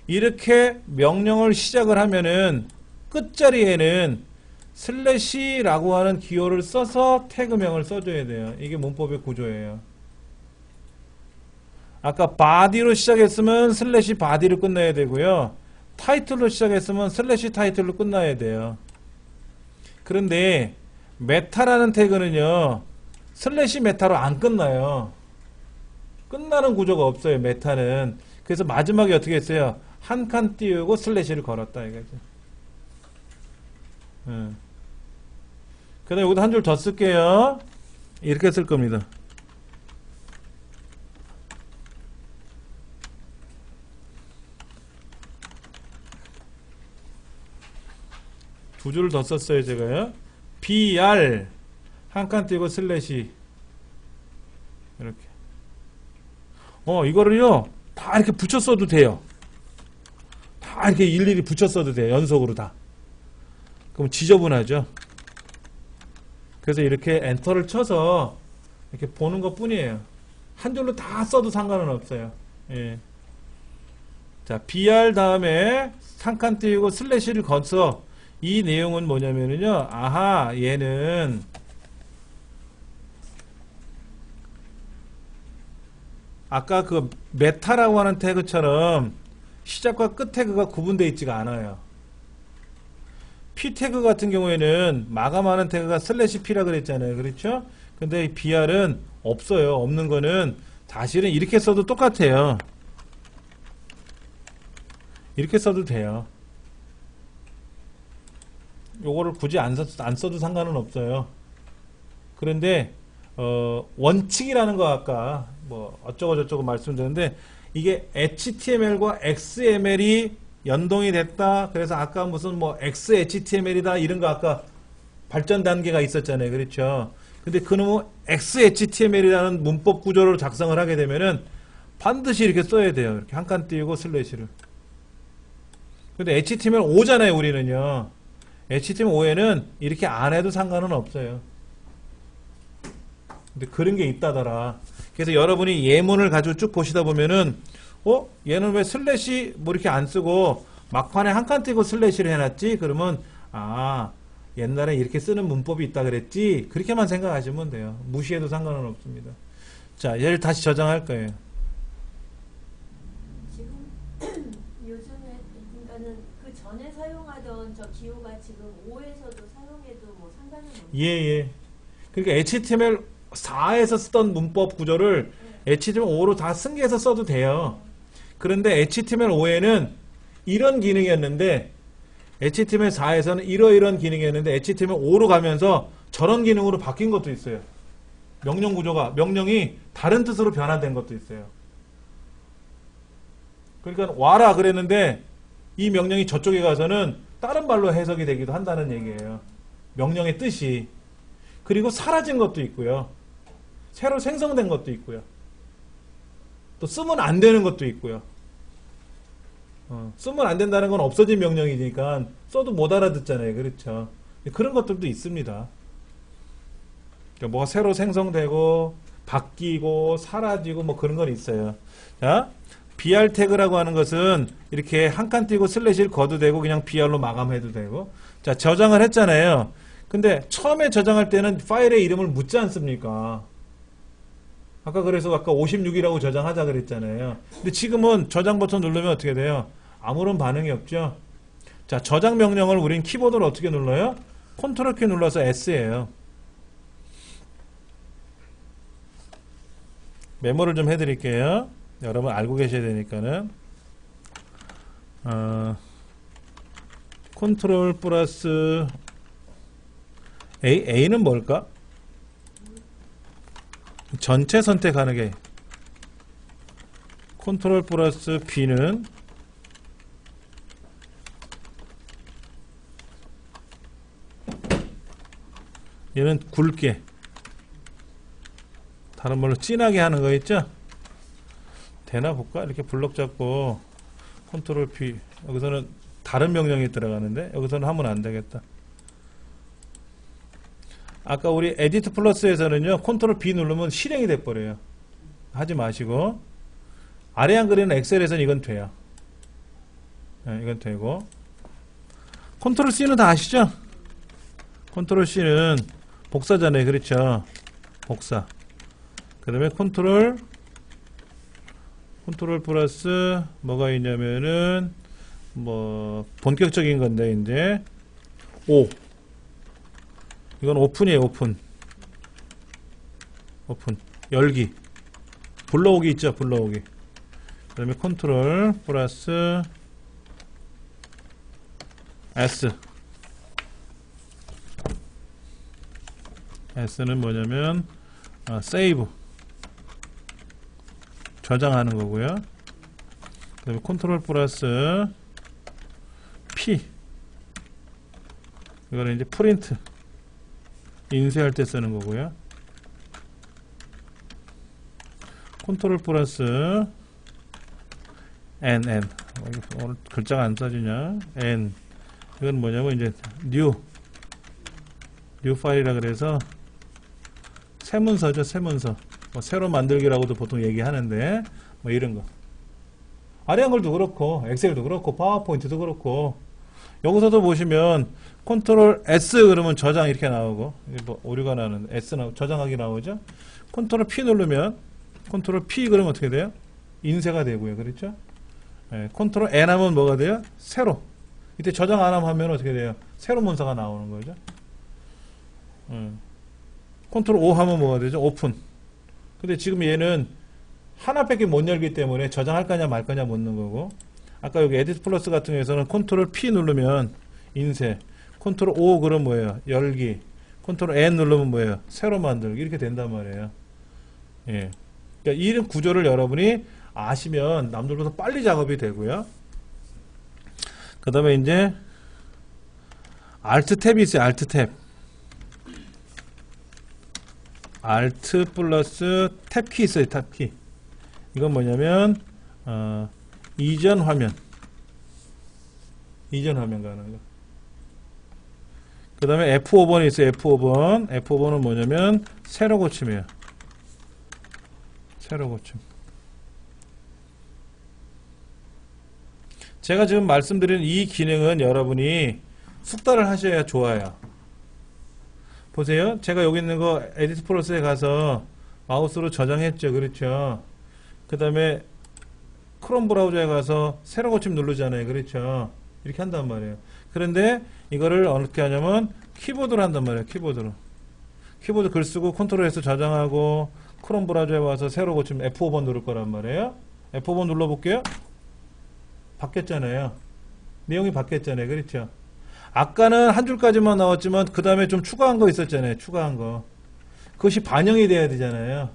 A: 이렇게 명령을 시작을 하면은 끝자리에는 슬래시라고 하는 기호를 써서 태그명을 써줘야 돼요. 이게 문법의 구조예요. 아까 body로 시작했으면 슬래시 body로 끝나야 되고요. 타이틀로 시작했으면 슬래시 타이틀로 끝나야 돼요. 그런데 메타라는 태그는요, 슬래시 메타로 안 끝나요. 끝나는 구조가 없어요, 메타는. 그래서 마지막에 어떻게 했어요? 한 칸 띄우고 슬래시를 걸었다 이거죠. 그 다음에 여기다 한 줄 더 쓸게요. 이렇게 쓸 겁니다. 두 줄을 더 썼어요, 제가요. BR 한 칸 띄고 슬래시 이렇게. 이거를요 다 이렇게 붙여 써도 돼요. 다 이렇게 일일이 붙여 써도 돼요. 연속으로 다. 그럼 지저분하죠. 그래서 이렇게 엔터를 쳐서 이렇게 보는 것 뿐이에요. 한 줄로 다 써도 상관은 없어요. 예. 자, BR 다음에 한 칸 띄우고 슬래시를 거쳐. 이 내용은 뭐냐면요, 아하, 얘는 아까 그 메타라고 하는 태그처럼 시작과 끝 태그가 구분되어 있지가 않아요. P 태그 같은 경우에는 마감하는 태그가 슬래시 P라 그랬잖아요. 그렇죠? 근데 이 BR은 없어요. 없는 거는 사실은 이렇게 써도 똑같아요. 이렇게 써도 돼요. 요거를 굳이 안 써도 상관은 없어요. 그런데 원칙이라는 거 아까 뭐 어쩌고 저쩌고 말씀드렸는데, 이게 HTML과 XML이 연동이 됐다. 그래서 아까 무슨 뭐 XHTML이다 이런 거 아까 발전 단계가 있었잖아요. 그렇죠? 근데 그놈의 XHTML이라는 문법 구조를 작성을 하게 되면은 반드시 이렇게 써야 돼요. 이렇게 한 칸 띄우고 슬래시를. 근데 HTML5잖아요, 우리는요. HTML5에는 이렇게 안 해도 상관은 없어요. 근데 그런 게 있다더라. 그래서 여러분이 예문을 가지고 쭉 보시다 보면은, 얘는 왜 슬래시 뭐 이렇게 안 쓰고 막판에 한 칸 띄고 슬래시를 해놨지? 그러면, 옛날에 이렇게 쓰는 문법이 있다 그랬지? 그렇게만 생각하시면 돼요. 무시해도 상관은 없습니다. 자, 얘를 다시 저장할 거예요.
B: 지금 요즘에 그러니까는 그 전에 사용하던 저 기호가 지금 5에서도 사용해도 뭐 상관은 없는.
A: 예. 그러니까 HTML4에서 쓰던 문법 구조를 HTML5로 다 승계해서 써도 돼요. 그런데 HTML5에는 이런 기능이었는데, HTML4에서는 이러이러한 기능이었는데 HTML5로 가면서 저런 기능으로 바뀐 것도 있어요. 명령 구조가, 명령이 다른 뜻으로 변화된 것도 있어요. 그러니까 와라 그랬는데 이 명령이 저쪽에 가서는 다른 말로 해석이 되기도 한다는 얘기예요. 명령의 뜻이. 그리고 사라진 것도 있고요. 새로 생성된 것도 있고요. 또 쓰면 안 되는 것도 있고요. 쓰면 안 된다는 건 없어진 명령이니까 써도 못 알아듣잖아요. 그렇죠? 그런 것들도 있습니다. 그러니까 뭐가 새로 생성되고 바뀌고 사라지고 뭐 그런 건 있어요. 자, BR 태그라고 하는 것은 이렇게 한 칸 띄고 슬래시를 거도 되고 그냥 BR로 마감해도 되고. 자, 저장을 했잖아요. 근데 처음에 저장할 때는 파일의 이름을 묻지 않습니까? 아까 그래서 아까 56이라고 저장하자 그랬잖아요. 근데 지금은 저장 버튼 누르면 어떻게 돼요? 아무런 반응이 없죠? 자, 저장 명령을 우린 키보드로 어떻게 눌러요? 컨트롤 키 눌러서 S예요. 메모를 좀 해드릴게요. 여러분 알고 계셔야 되니까는. 컨트롤 플러스 A는 뭘까? 전체 선택하는 게. 컨트롤 플러스 B는 얘는 굵게, 다른 말로 진하게 하는 거 있죠? 되나 볼까? 이렇게 블럭 잡고 컨트롤 P, 여기서는 다른 명령이 들어가는데 여기서는 하면 안 되겠다. 아까 우리 에디트 플러스에서는요, 컨트롤 B 누르면 실행이 돼버려요. 하지 마시고. 아래 한글에는 엑셀에서는 이건 돼요. 네, 이건 되고. 컨트롤 C는 다 아시죠? 컨트롤 C는 복사잖아요. 그렇죠? 복사. 그 다음에 컨트롤 플러스 뭐가 있냐면은 뭐 본격적인 건데 이제 O 이건 오픈이에요. 오픈 열기 불러오기 있죠. 불러오기. 그 다음에 컨트롤 플러스 S S는 뭐냐면 세이브 저장하는 거고요. 그 다음에 컨트롤 플러스 P 이거는 이제 프린트 인쇄할 때 쓰는 거고요. 컨트롤 플러스 N 오늘 글자가 안 써지냐 N 이건 뭐냐면 이제 뉴 파일이라 그래서 새 문서죠. 새 문서 뭐 새로 만들기라고도 보통 얘기하는데 뭐 이런 거 아래 한글도 그렇고 엑셀도 그렇고 파워포인트도 그렇고 여기서도 보시면 컨트롤 S 그러면 저장 이렇게 나오고 뭐 오류가 나는 S 저장하기 나오죠. 컨트롤 P 누르면 컨트롤 P 그러면 어떻게 돼요? 인쇄가 되고요. 그렇죠? 네, 컨트롤 N 하면 뭐가 돼요? 새로. 이때 저장 안 하면 어떻게 돼요? 새로 문서가 나오는 거죠. 컨트롤 O 하면 뭐가 되죠? 오픈. 근데 지금 얘는 하나밖에 못 열기 때문에 저장할 거냐 말 거냐 묻는 거고 아까 여기 에디트 플러스 같은 경우에서는 컨트롤 P 누르면 인쇄 컨트롤 O 그럼 뭐예요? 열기 컨트롤 N 누르면 뭐예요? 새로 만들기 이렇게 된단 말이에요. 예. 그러니까 이런 구조를 여러분이 아시면 남들보다 빨리 작업이 되고요. 그 다음에 이제 Alt 탭이 있어요. Alt 탭 Alt 플러스 탭키 있어요. 탭키 이건 뭐냐면 이전 화면 가는 거. 그 다음에 F5번이 있어요. F5번은 뭐냐면 새로 고침이에요. 새로 고침. 제가 지금 말씀드린 이 기능은 여러분이 숙달을 하셔야 좋아요. 보세요. 제가 여기 있는 거 에디트 플러스에 가서 마우스로 저장했죠. 그렇죠. 그 다음에 크롬 브라우저에 가서 새로 고침 누르잖아요. 그렇죠. 이렇게 한단 말이에요. 그런데 이거를 어떻게 하냐면 키보드로 한단 말이에요. 키보드 글 쓰고 컨트롤에서 저장하고 크롬 브라우저에 와서 새로 고침 F5번 누를 거란 말이에요. F5번 눌러볼게요. 바뀌었잖아요. 내용이 바뀌었잖아요. 그렇죠. 아까는 한 줄까지만 나왔지만 그 다음에 좀 추가한 거 있었잖아요. 추가한 거. 그것이 반영이 돼야 되잖아요.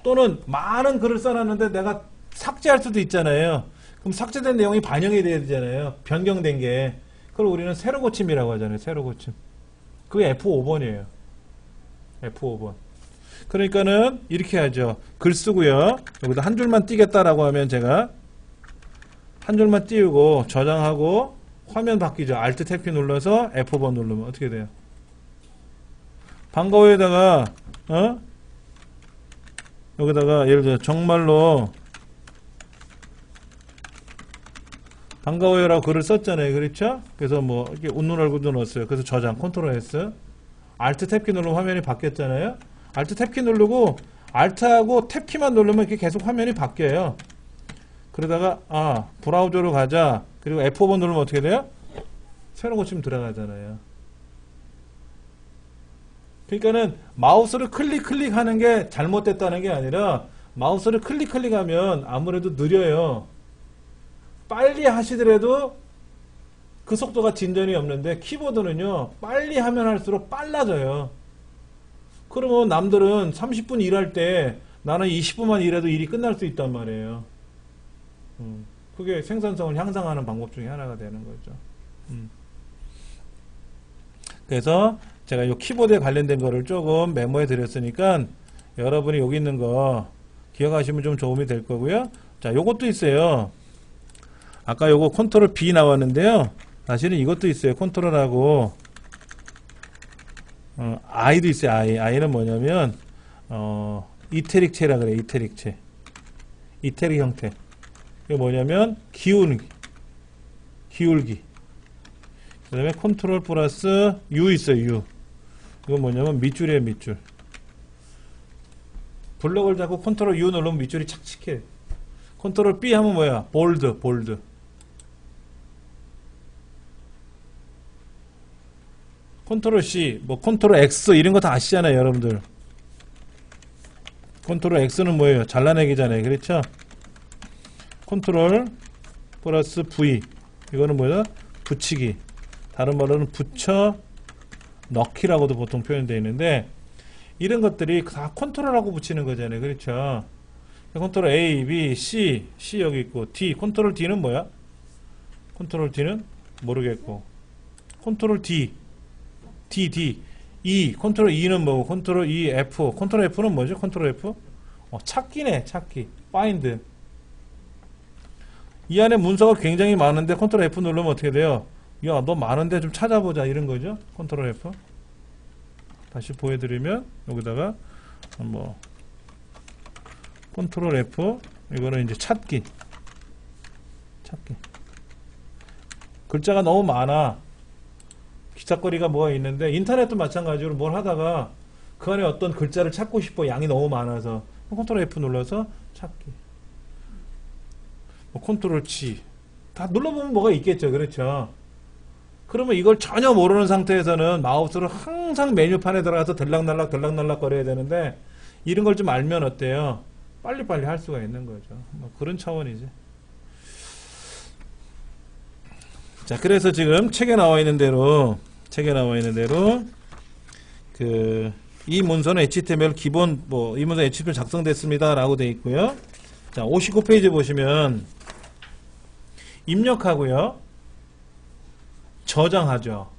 A: 또는 많은 글을 써놨는데 내가 삭제할 수도 있잖아요. 그럼 삭제된 내용이 반영이 돼야 되잖아요. 변경된 게. 그걸 우리는 새로 고침이라고 하잖아요. 새로 고침. 그게 F5번이에요. F5번. 그러니까는 이렇게 하죠. 글 쓰고요. 여기다 한 줄만 띄겠다라고 하면 제가 한 줄만 띄우고 저장하고 화면 바뀌죠. Alt 탭키 눌러서 F5번 누르면 어떻게 돼요? 반가워에다가 여기다가 예를 들어 정말로 반가워요라고 글을 썼잖아요. 그렇죠? 그래서 뭐 이렇게 웃는 얼굴도 넣었어요. 그래서 저장 컨트롤 S Alt 탭키 누르면 화면이 바뀌었잖아요. Alt 탭키 누르고 Alt하고 탭키만 누르면 이렇게 계속 화면이 바뀌어요. 그러다가 브라우저로 가자. 그리고 F5번 누르면 어떻게 돼요? 새로 고침 들어가잖아요. 그러니까는 마우스를 클릭하는 게 잘못됐다는 게 아니라 마우스를 클릭하면 아무래도 느려요. 빨리 하시더라도 그 속도가 진전이 없는데 키보드는요 빨리 하면 할수록 빨라져요. 그러면 남들은 30분 일할 때 나는 20분만 일해도 일이 끝날 수 있단 말이에요. 그게 생산성을 향상하는 방법 중에 하나가 되는 거죠. 그래서 제가 이 키보드에 관련된 거를 조금 메모해 드렸으니까 여러분이 여기 있는 거 기억하시면 좀 도움이 될 거고요. 자, 요것도 있어요. 아까 요거 컨트롤 B 나왔는데요. 사실은 이것도 있어요. 컨트롤하고 I도 있어요. I는 뭐냐면 이태릭체라 그래. 이태릭체. 이태릭 형태. 이게 뭐냐면 기울기. 그 다음에 컨트롤 플러스 U 있어요. U. 이건 뭐냐면 밑줄이에요. 밑줄. 블럭을 잡고 컨트롤 U 누르면 밑줄이 착 찍혀요. 컨트롤 B 하면 뭐야? 볼드. 컨트롤 C, 뭐 컨트롤 X 이런 거 다 아시잖아요, 여러분들. 컨트롤 X는 뭐예요? 잘라내기잖아요, 그렇죠? 컨트롤 플러스 V, 이거는 뭐야? 붙이기. 다른 말로는 붙여 넣기라고도 보통 표현되어 있는데, 이런 것들이 다 컨트롤하고 붙이는 거잖아요, 그렇죠? 컨트롤 A, B, C 여기 있고, D, 컨트롤 D는 뭐야? 컨트롤 D는 모르겠고, 컨트롤 D, E, 컨트롤 E는 뭐고, 컨트롤 E, F, 컨트롤 F는 뭐죠? 컨트롤 F? 찾기네, 찾기. find. 이 안에 문서가 굉장히 많은데, 컨트롤 F 누르면 어떻게 돼요? 야, 너 많은데 좀 찾아보자, 이런 거죠? 컨트롤 F. 다시 보여드리면, 여기다가, 컨트롤 F, 이거는 이제 찾기. 글자가 너무 많아. 기착거리가 뭐가 있는데, 인터넷도 마찬가지로 뭘 하다가 그 안에 어떤 글자를 찾고 싶어. 양이 너무 많아서. 컨트롤 F 눌러서 찾기. 컨트롤 G. 다 눌러보면 뭐가 있겠죠. 그렇죠. 그러면 이걸 전혀 모르는 상태에서는 마우스로 항상 메뉴판에 들어가서 들락날락 거려야 되는데, 이런 걸 좀 알면 어때요? 빨리빨리 할 수가 있는 거죠. 그런 차원이지. 자, 그래서 지금 책에 나와 있는 대로 이 문서는 HTML 기본 이 문서 HTML 작성됐습니다라고 되어 있고요. 자, 59페이지 보시면 입력하고요. 저장하죠.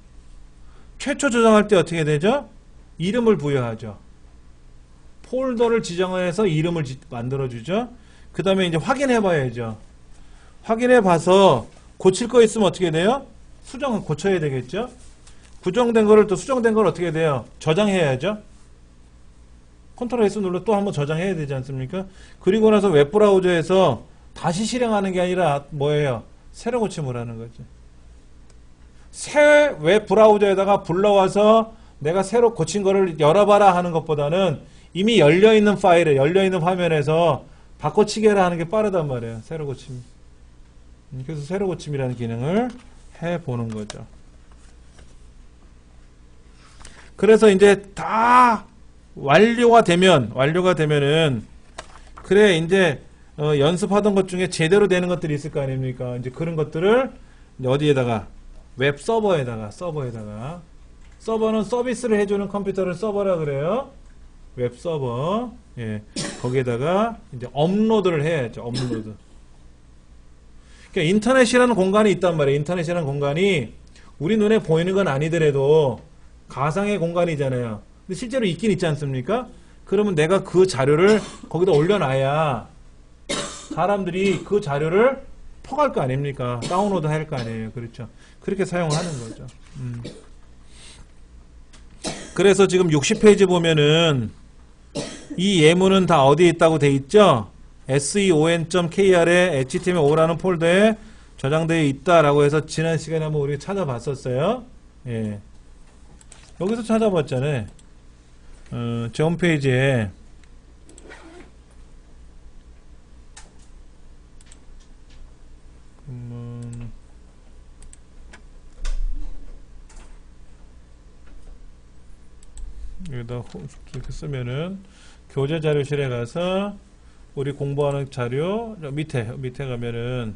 A: 최초 저장할 때 어떻게 되죠? 이름을 부여하죠. 폴더를 지정해서 이름을 만들어주죠. 그 다음에 이제 확인해 봐야죠. 확인해 봐서 고칠 거 있으면 어떻게 돼요? 고쳐야 되겠죠. 수정된 걸 어떻게 돼요? 저장해야죠. 컨트롤 S 눌러 또 한번 저장해야 되지 않습니까? 그리고 나서 웹브라우저에서 다시 실행하는 게 아니라 뭐예요? 새로 고침을 하는 거죠. 새 웹브라우저에다가 불러와서 내가 새로 고친 거를 열어봐라 하는 것보다는 이미 열려있는 파일에, 열려있는 화면에서 바꿔치기라 하는 게 빠르단 말이에요. 새로 고침. 그래서 새로 고침이라는 기능을 해보는 거죠. 그래서 이제 다 완료가 되면은 그래 이제 연습하던 것 중에 제대로 되는 것들이 있을 거 아닙니까? 이제 그런 것들을 어디에다가 웹 서버에다가 서버는 서비스를 해주는 컴퓨터를 서버라 그래요. 웹 서버. 예. 거기에다가 이제 업로드를 해야죠. 업로드. 그러니까 인터넷이라는 공간이 있단 말이에요. 인터넷이라는 공간이 우리 눈에 보이는 건 아니더라도 가상의 공간이잖아요. 근데 실제로 있긴 있지 않습니까? 그러면 내가 그 자료를 거기다 올려놔야 사람들이 그 자료를 퍼갈 거 아닙니까? 다운로드 할 거 아니에요. 그렇죠. 그렇게 사용하는 거죠. 그래서 지금 60페이지 보면은 이 예문은 다 어디에 있다고 돼 있죠? seon.kr에 html5라는 폴더에 저장되어 있다라고 해서 지난 시간에 한번 우리가 찾아봤었어요. 예. 여기서 찾아봤잖아요. 제 홈페이지에 여기다 이렇게 쓰면은 교재 자료실에 가서 우리 공부하는 자료 밑에 가면은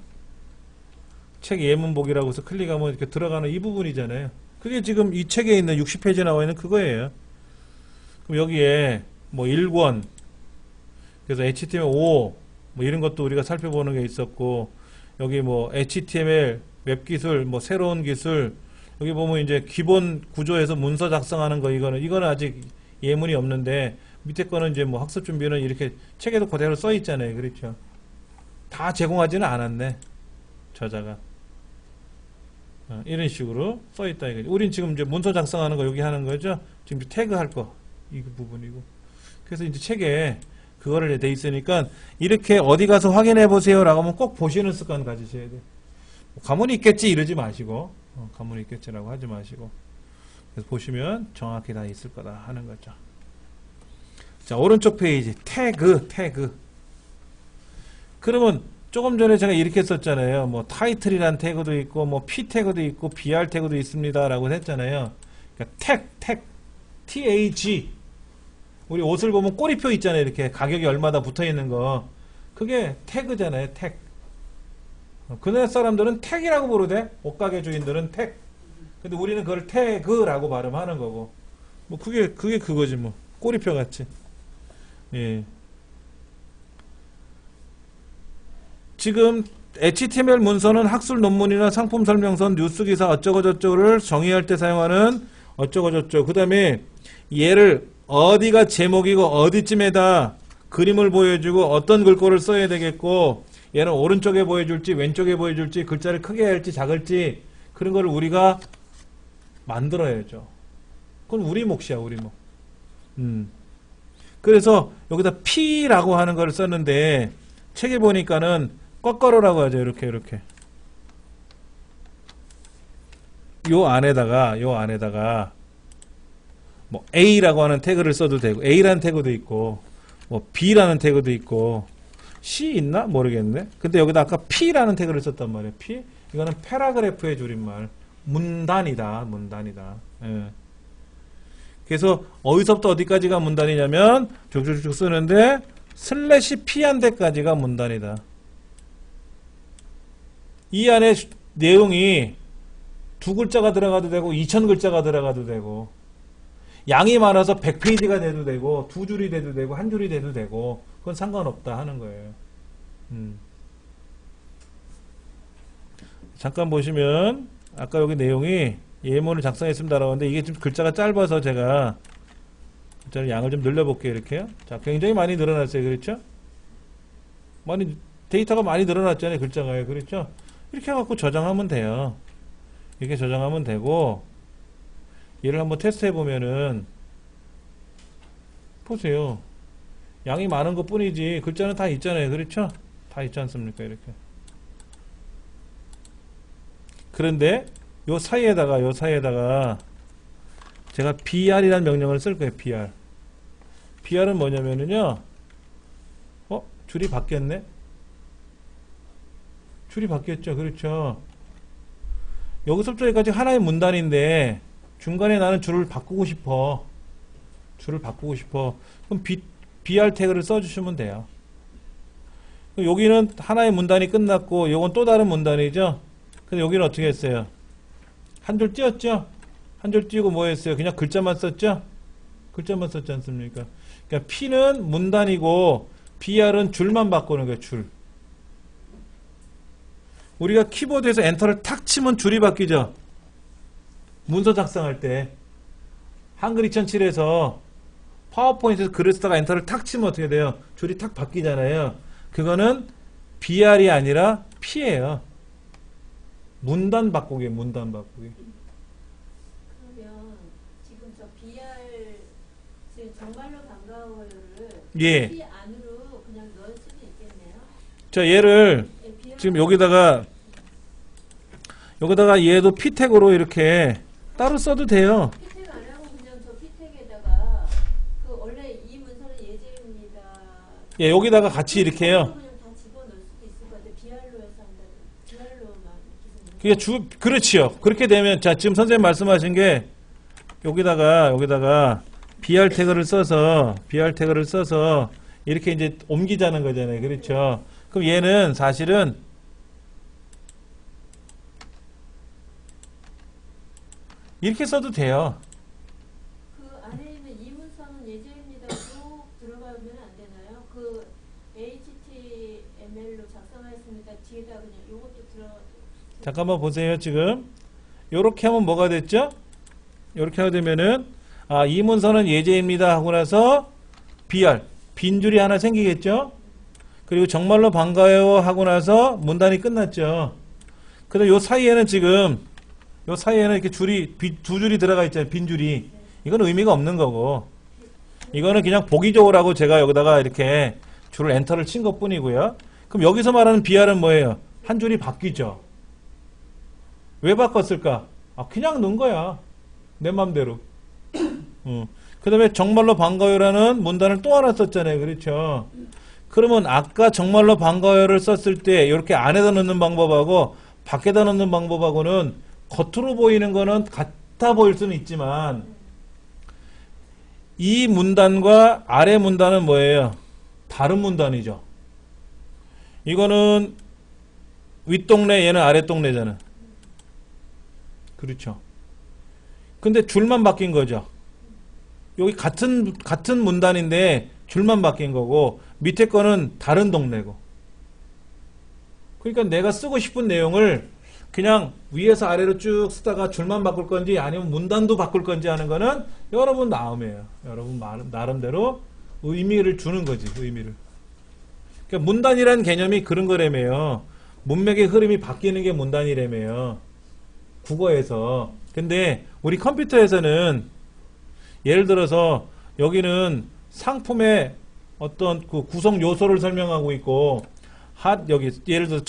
A: 책 예문보기라고 해서 클릭하면 이렇게 들어가는 이 부분이잖아요. 그게 지금 이 책에 있는 60페이지에 나와 있는 그거예요. 그럼 여기에 뭐 1권 그래서 HTML5 뭐 이런 것도 우리가 살펴보는 게 있었고, 여기 뭐 HTML 웹기술 뭐 새로운 기술, 여기 보면 이제 기본 구조에서 문서 작성하는 거, 이거는 아직 예문이 없는데 밑에 거는 이제 뭐 학습 준비는 이렇게 책에도 그대로 써 있잖아요. 그렇죠. 다 제공하지는 않았네, 저자가. 이런 식으로 써 있다 이거죠. 우린 지금 이제 문서 작성하는 거 여기 하는 거죠. 지금 태그 할 거 이 부분이고. 그래서 이제 책에 그거를 돼 있으니까 이렇게 어디 가서 확인해 보세요라고 하면 꼭 보시는 습관 가지셔야 돼. 가만히 있겠지 이러지 마시고, 가만히 있겠지라고 하지 마시고. 그래서 보시면 정확히 다 있을 거다 하는 거죠. 자, 오른쪽 페이지 태그. 그러면 조금 전에 제가 이렇게 썼잖아요. 뭐 타이틀이란 태그도 있고 뭐 P 태그도 있고 BR 태그도 있습니다라고 했잖아요. 그러니까 TAG. 우리 옷을 보면 꼬리표 있잖아요. 이렇게 가격이 얼마다 붙어 있는 거. 그게 태그잖아요. 택. 그네 사람들은 택이라고 부르대. 옷가게 주인들은 택. 근데 우리는 그걸 태그라고 발음하는 거고. 뭐 그게 그거지 뭐. 꼬리표 같이. 예. 지금 HTML 문서는 학술 논문이나 상품 설명서, 뉴스 기사 어쩌고저쩌고를 정의할 때 사용하는 어쩌고저쩌고. 그 다음에 얘를 어디가 제목이고 어디쯤에다 그림을 보여주고 어떤 글꼴을 써야 되겠고 얘는 오른쪽에 보여줄지 왼쪽에 보여줄지 글자를 크게 할지 작을지 그런 거를 우리가 만들어야죠. 그건 우리 몫이야, 우리 몫. 그래서 여기다 P라고 하는 걸 썼는데 책에 보니까는 꺾어로라고 하죠. 이렇게 요 안에다가 뭐 A라고 하는 태그를 써도 되고 A라는 태그도 있고 뭐 B라는 태그도 있고 C 있나? 모르겠네. 근데 여기다 아까 P라는 태그를 썼단 말이에요. P? 이거는 패러그래프의 줄임말. 문단이다. 예. 그래서 어디서부터 어디까지가 문단이냐면 쭉쭉쭉 쓰는데 슬래시 P한 데까지가 문단이다. 이 안에 내용이 2글자가 들어가도 되고 2000글자가 들어가도 되고 양이 많아서 100페이지가 돼도 되고 2줄이 돼도 되고 1줄이 돼도 되고 그건 상관없다 하는 거예요. 잠깐 보시면 아까 여기 내용이 예문을 작성했습니다라고 하는데 이게 좀 글자가 짧아서 제가 글자를 양을 좀 늘려볼게요. 이렇게요. 자, 굉장히 많이 늘어났어요. 그렇죠? 데이터가 많이 늘어났잖아요. 글자가요. 그렇죠? 이렇게 해갖고 저장하면 돼요. 이렇게 저장하면 되고 얘를 한번 테스트 해보면은 보세요. 양이 많은 것 뿐이지 글자는 다 있잖아요. 그렇죠? 다 있지 않습니까? 이렇게. 그런데 요 사이에다가 제가 br이라는 명령을 쓸 거예요. br은 뭐냐면은요. 줄이 바뀌었네. 줄이 바뀌었죠. 그렇죠? 여기서부터 여기까지 하나의 문단인데 중간에 나는 줄을 바꾸고 싶어. 그럼 br 태그를 써주시면 돼요. 여기는 하나의 문단이 끝났고 요건 또 다른 문단이죠. 근데 여기는 어떻게 했어요? 한 줄 띄었죠? 한 줄 띄고 뭐 했어요? 그냥 글자만 썼죠? 글자만 썼지 않습니까? 그러니까 P는 문단이고 BR은 줄만 바꾸는 거예요. 줄. 우리가 키보드에서 엔터를 탁 치면 줄이 바뀌죠? 문서 작성할 때 한글 2007에서 파워포인트에서 글을 쓰다가 엔터를 탁 치면 어떻게 돼요? 줄이 탁 바뀌잖아요. 그거는 BR이 아니라 P예요. 문단 바꾸기.
B: 그러면 지금 저 BR 지금 정말로 반가워요를
A: 예.
B: P 안으로 그냥 넣을 수도 있겠네요.
A: 자, 얘를 지금 여기다가 얘도 P 태그로 이렇게 따로 써도 돼요.
B: 피택 안 하고 그냥 저 피택에다가 그 원래 이 문서는 예제입니다.
A: 예, 여기다가 같이 이렇게 해요.
B: 그냥 다 집어넣을 수도 있을 것 같아요. BR로 해서 한다든 BR로만
A: 그게 그렇지요. 그렇게 되면 자, 지금 선생님 말씀하신 게 여기다가 BR 태그를 써서 이렇게 이제 옮기자는 거잖아요. 그렇죠? 그럼 얘는 사실은 이렇게 써도 돼요.
B: 그 안에 있는 이 문서는 예제입니다. 쭉 들어가면 안 되나요? 그 HTML로 작성하였습니다. 뒤에다 그냥 요것도 들어.
A: 잠깐만 보세요. 지금 요렇게 하면 뭐가 됐죠? 요렇게 하게 되면은 이 문서는 예제입니다 하고 나서 BR 빈줄이 하나 생기겠죠? 그리고 정말로 반가워요 하고 나서 문단이 끝났죠. 근데 요 사이에는 지금 요 사이에는 이렇게 두 줄이 들어가 있잖아요. 빈 줄이. 이건 의미가 없는 거고. 이거는 그냥 보기 좋으라고 제가 여기다가 이렇게 줄을 엔터를 친 것 뿐이고요. 그럼 여기서 말하는 BR은 뭐예요? 한 줄이 바뀌죠. 왜 바꿨을까? 그냥 넣은 거야. 내 맘대로. 그 다음에 정말로 반가워요라는 문단을 또 하나 썼잖아요. 그렇죠? 그러면 아까 정말로 반가워요를 썼을 때 이렇게 안에다 넣는 방법하고 밖에다 넣는 방법하고는 겉으로 보이는 거는 같아 보일 수는 있지만 이 문단과 아래 문단은 뭐예요? 다른 문단이죠. 이거는 윗동네, 얘는 아랫동네잖아. 그렇죠. 근데 줄만 바뀐 거죠. 여기 같은 문단인데 줄만 바뀐 거고 밑에 거는 다른 동네고. 그러니까 내가 쓰고 싶은 내용을 그냥 위에서 아래로 쭉 쓰다가 줄만 바꿀 건지 아니면 문단도 바꿀 건지 하는 거는 여러분 마음이에요. 여러분 나름대로 의미를 주는 거지. 의미를. 그러니까 문단이란 개념이 그런 거라며요. 문맥의 흐름이 바뀌는 게 문단이라며요. 국어에서. 근데 우리 컴퓨터에서는 예를 들어서 여기는 상품의 어떤 그 구성 요소를 설명하고 있고 여기 예를 들어서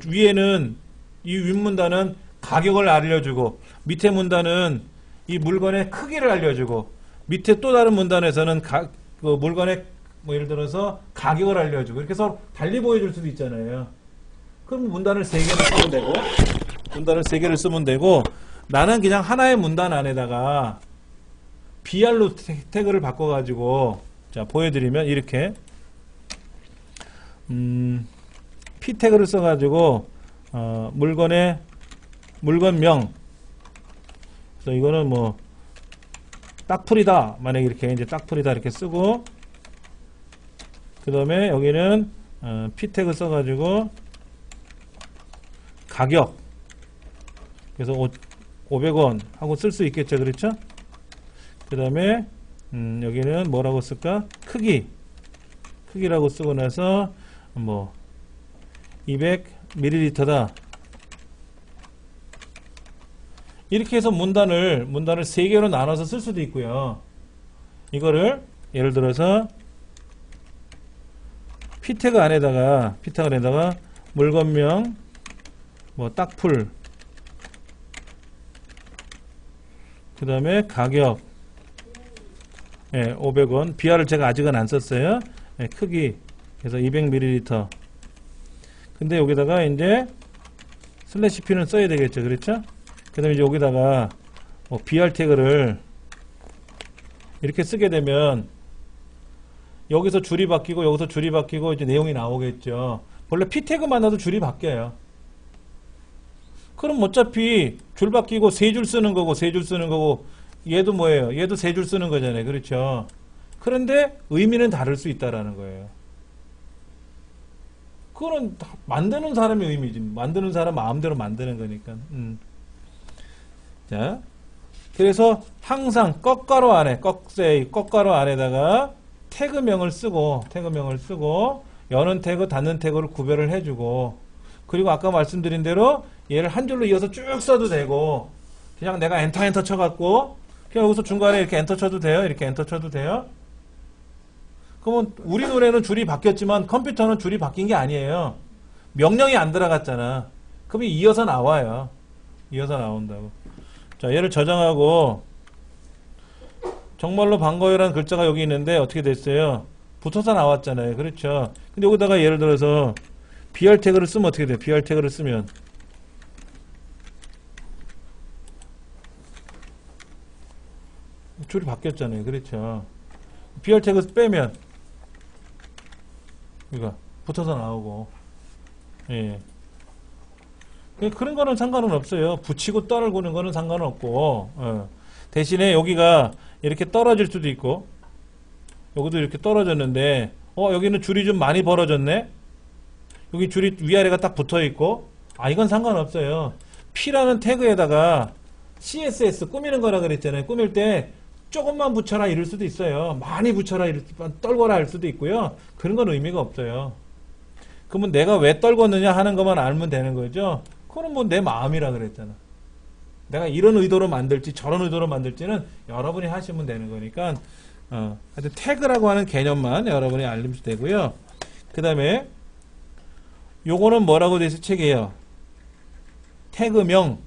A: 위에는 이 윗문단은 가격을 알려주고 밑에 문단은 이 물건의 크기를 알려주고 밑에 또 다른 문단에서는 그 물건의 뭐 예를 들어서 가격을 알려주고 이렇게 해서 달리 보여줄 수도 있잖아요. 그럼 문단을 3개를 쓰면 되고 문단을 3개를 쓰면 되고 나는 그냥 하나의 문단 안에다가 BR로 태그를 바꿔가지고 자 보여드리면 이렇게 P 태그를 써가지고 물건명 그래서 이거는 뭐 딱풀이다 만약에 이렇게 이제 딱풀이다 이렇게 쓰고 그 다음에 여기는 P 태그 써가지고 가격 그래서 500원 하고 쓸 수 있겠죠. 그렇죠? 그 다음에 여기는 뭐라고 쓸까? 크기라고 쓰고 나서 뭐 200ml다 이렇게 해서 문단을 3개로 나눠서 쓸 수도 있고요. 이거를 예를 들어서 P태그 안에다가 물건명 뭐 딱풀 그 다음에 가격 500원 BR을 제가 아직은 안 썼어요. 크기 그래서 200ml 근데 여기다가 이제 슬래시 P는 써야 되겠죠. 그렇죠? 그 다음에 이제 여기다가 BR 태그를 이렇게 쓰게 되면 여기서 줄이 바뀌고 여기서 줄이 바뀌고 이제 내용이 나오겠죠. 원래 P 태그만 놔도 줄이 바뀌어요. 그럼 어차피 줄 바뀌고 3줄 쓰는 거고 얘도 뭐예요? 얘도 3줄 쓰는 거잖아요. 그렇죠? 그런데 의미는 다를 수 있다라는 거예요. 그거는 만드는 사람의 의미지. 만드는 사람 마음대로 만드는 거니까. 자, 그래서 항상 꺽가로 안에다가 태그명을 쓰고 여는 태그, 닫는 태그를 구별을 해주고 그리고 아까 말씀드린 대로 얘를 한 줄로 이어서 쭉 써도 되고 그냥 내가 엔터 쳐갖고 그냥 여기서 중간에 이렇게 엔터 쳐도 돼요. 이렇게 엔터 쳐도 돼요. 그러면 우리 눈에는 줄이 바뀌었지만 컴퓨터는 줄이 바뀐 게 아니에요. 명령이 안 들어갔잖아. 그러면 이어서 나와요. 이어서 나온다고. 자, 얘를 저장하고 정말로 반가워요라는 글자가 여기 있는데 어떻게 됐어요? 붙어서 나왔잖아요. 그렇죠? 근데 여기다가 예를 들어서 BR 태그를 쓰면 어떻게 돼요? BR 태그를 쓰면 줄이 바뀌었잖아요. 그렇죠? BR 태그 빼면 이거 붙어서 나오고 예. 그런 거는 상관은 없어요. 붙이고 떨구는 거는 상관은 없고 대신에 여기가 이렇게 떨어질 수도 있고 여기도 이렇게 떨어졌는데 여기는 줄이 좀 많이 벌어졌네. 여기 줄이 위아래가 딱 붙어 있고 이건 상관없어요. P라는 태그에다가 CSS 꾸미는 거라 그랬잖아요. 꾸밀 때 조금만 붙여라 이럴 수도 있어요. 많이 붙여라 떨거라 할 수도 있고요. 그런 건 의미가 없어요. 그러면 내가 왜 떨궜느냐 하는 것만 알면 되는 거죠. 그거는 뭐 내 마음이라 그랬잖아. 내가 이런 의도로 만들지 저런 의도로 만들지는 여러분이 하시면 되는 거니까 하여튼 태그라고 하는 개념만 여러분이 알리면 되고요. 그 다음에 요거는 뭐라고 돼 있어 책이에요. 태그명.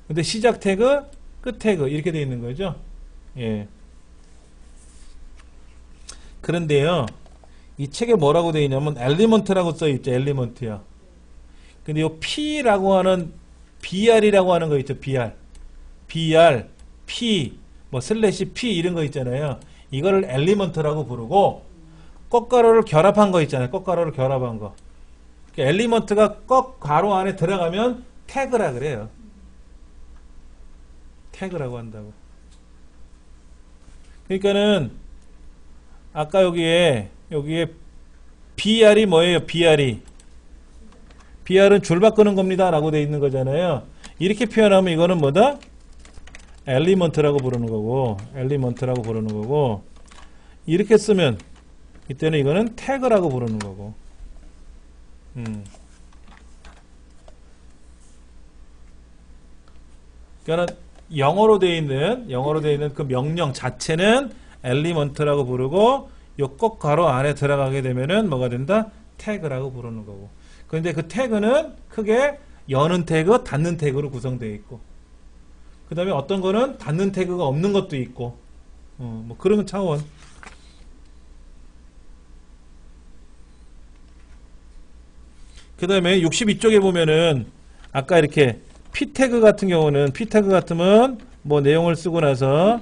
A: 근데 시작 태그, 끝 태그 이렇게 돼 있는 거죠. 예. 그런데요, 이 책에 뭐라고 돼 있냐면 엘리먼트라고 써 있죠. 엘리먼트요. 근데 요 P라고 하는 BR이라고 하는 거 있죠. BR, P, 뭐 슬래시 P 이런 거 있잖아요. 이거를 엘리먼트라고 부르고 꺾가로를 결합한 거 있잖아요. 꺾가로를 결합한 거. 엘리먼트가 꺾가로 안에 들어가면 태그라 그래요. 태그라고 한다고. 그러니까는 아까 여기에 BR이 뭐예요? BR은 줄 바꾸는 겁니다 라고 돼 있는 거잖아요. 이렇게 표현하면 이거는 뭐다? 엘리먼트라고 부르는 거고, 이렇게 쓰면 이때는 이거는 태그라고 부르는 거고. 그러니까 영어로 되어 있는 그 명령 자체는 엘리먼트라고 부르고 요 꼭 가로 안에 들어가게 되면은 뭐가 된다? 태그라고 부르는 거고. 그런데 그 태그는 크게 여는 태그, 닫는 태그로 구성되어 있고, 그 다음에 어떤 거는 닫는 태그가 없는 것도 있고, 뭐 그런 차원. 그 다음에 62쪽에 보면은 아까 이렇게 P 태그 같은 경우는 P 태그 같으면 뭐 내용을 쓰고 나서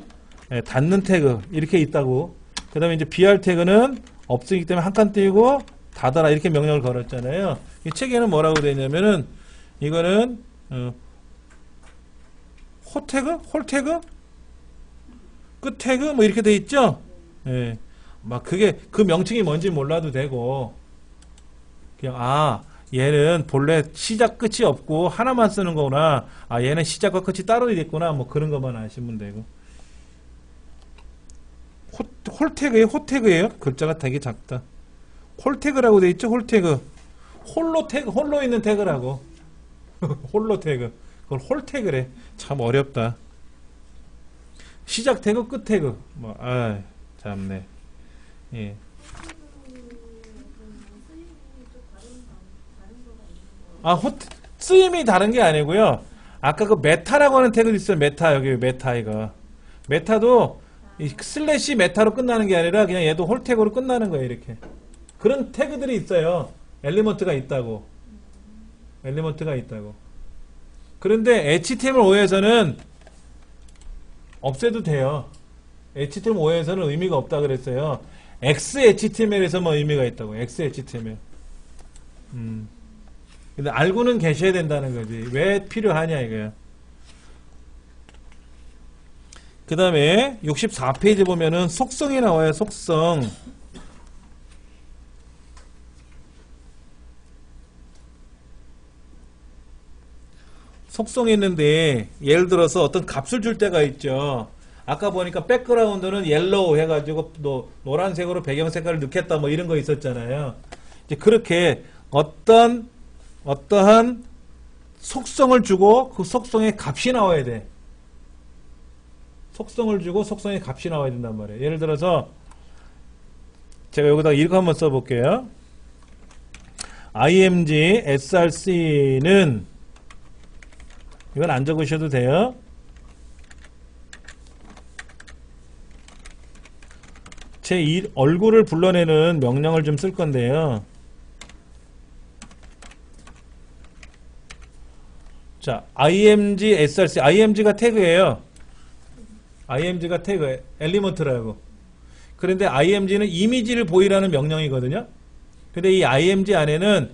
A: 닫는 태그 이렇게 있다고. 그 다음에 이제 BR 태그는 없으기 때문에 한 칸 띄우고 닫아라 이렇게 명령을 걸었잖아요. 이 책에는 뭐라고 되어 있냐면은 이거는 호태그? 홀태그? 끝태그? 뭐 이렇게 돼 있죠? 예. 막 그게 그 명칭이 뭔지 몰라도 되고 그냥 얘는 본래 시작 끝이 없고 하나만 쓰는 거구나. 얘는 시작과 끝이 따로 있겠구나. 뭐 그런 것만 아시면 되고. 홀태그예요? 호태그예요? 글자가 되게 작다. 홀태그라고 돼 있죠? 홀태그. 홀로 있는 태그라고. 홀로 태그. 그걸 홀태그래. 참 어렵다. 시작 태그, 끝 태그. 참네. 예. 쓰임이 다른 게 아니고요. 아까 그 메타라고 하는 태그도 있어요. 메타, 여기 메타 이거. 메타도 이 슬래시 메타로 끝나는 게 아니라 그냥 얘도 홀 태그로 끝나는 거예요. 이렇게. 그런 태그들이 있어요. 엘리먼트가 있다고. 그런데 HTML5에서는 없애도 돼요. HTML5에서는 의미가 없다 그랬어요. XHTML에서만 의미가 있다고. XHTML. 근데 알고는 계셔야 된다는 거지. 왜 필요하냐 이거야. 그 다음에 64페이지 보면은 속성이 나와요. 속성. 속성이 있는데 예를 들어서 어떤 값을 줄 때가 있죠. 아까 보니까 백그라운드는 옐로우 해가지고 또 노란색으로 배경 색깔을 넣겠다 뭐 이런 거 있었잖아요. 이제 그렇게 어떠한 속성을 주고 그 속성의 값이 나와야 돼. 속성을 주고 속성의 값이 나와야 된단 말이에요. 예를 들어서 제가 여기다가 이렇게 한번 써볼게요. img src는 이건 안 적으셔도 돼요. 제 얼굴을 불러내는 명령을 좀 쓸 건데요. 자, img src, img가 태그예요. img가 태그, 엘리먼트라고. 그런데 img는 이미지를 보이라는 명령이거든요. 근데 이 img 안에는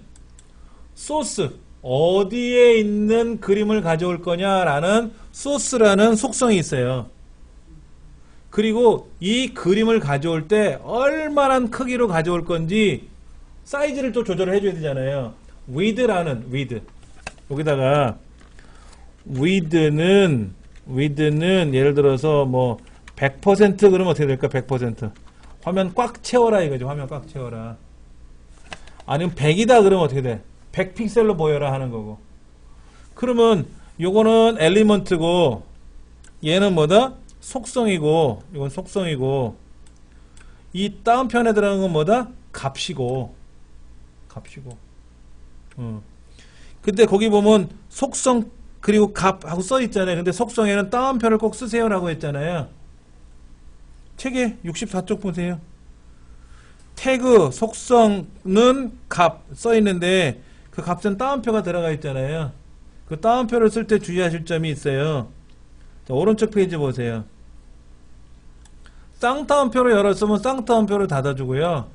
A: 소스, 어디에 있는 그림을 가져올 거냐라는 소스라는 속성이 있어요. 그리고 이 그림을 가져올 때 얼마나 크기로 가져올 건지 사이즈를 또 조절을 해줘야 되잖아요. width라는 여기다가 width는 예를 들어서 뭐 100% 그러면 어떻게 될까? 100% 화면 꽉 채워라 이거죠. 화면 꽉 채워라. 아니면 100이다 그러면 어떻게 돼? 100픽셀로 보여라 하는 거고. 그러면 요거는 엘리먼트고 얘는 뭐다? 속성이고 이건 속성이고 이 다운편에 들어가는 건 뭐다? 값이고 근데 거기 보면 속성 그리고 값하고 써 있잖아요. 근데 속성에는 다운편을 꼭 쓰세요라고 했잖아요. 책에 64쪽 보세요. 태그 속성은 값 써 있는데 그 값은 다운표가 들어가 있잖아요. 그 다운표를 쓸 때 주의하실 점이 있어요. 자, 오른쪽 페이지 보세요. 쌍따옴표로 열었으면 쌍따옴표를 닫아주고요.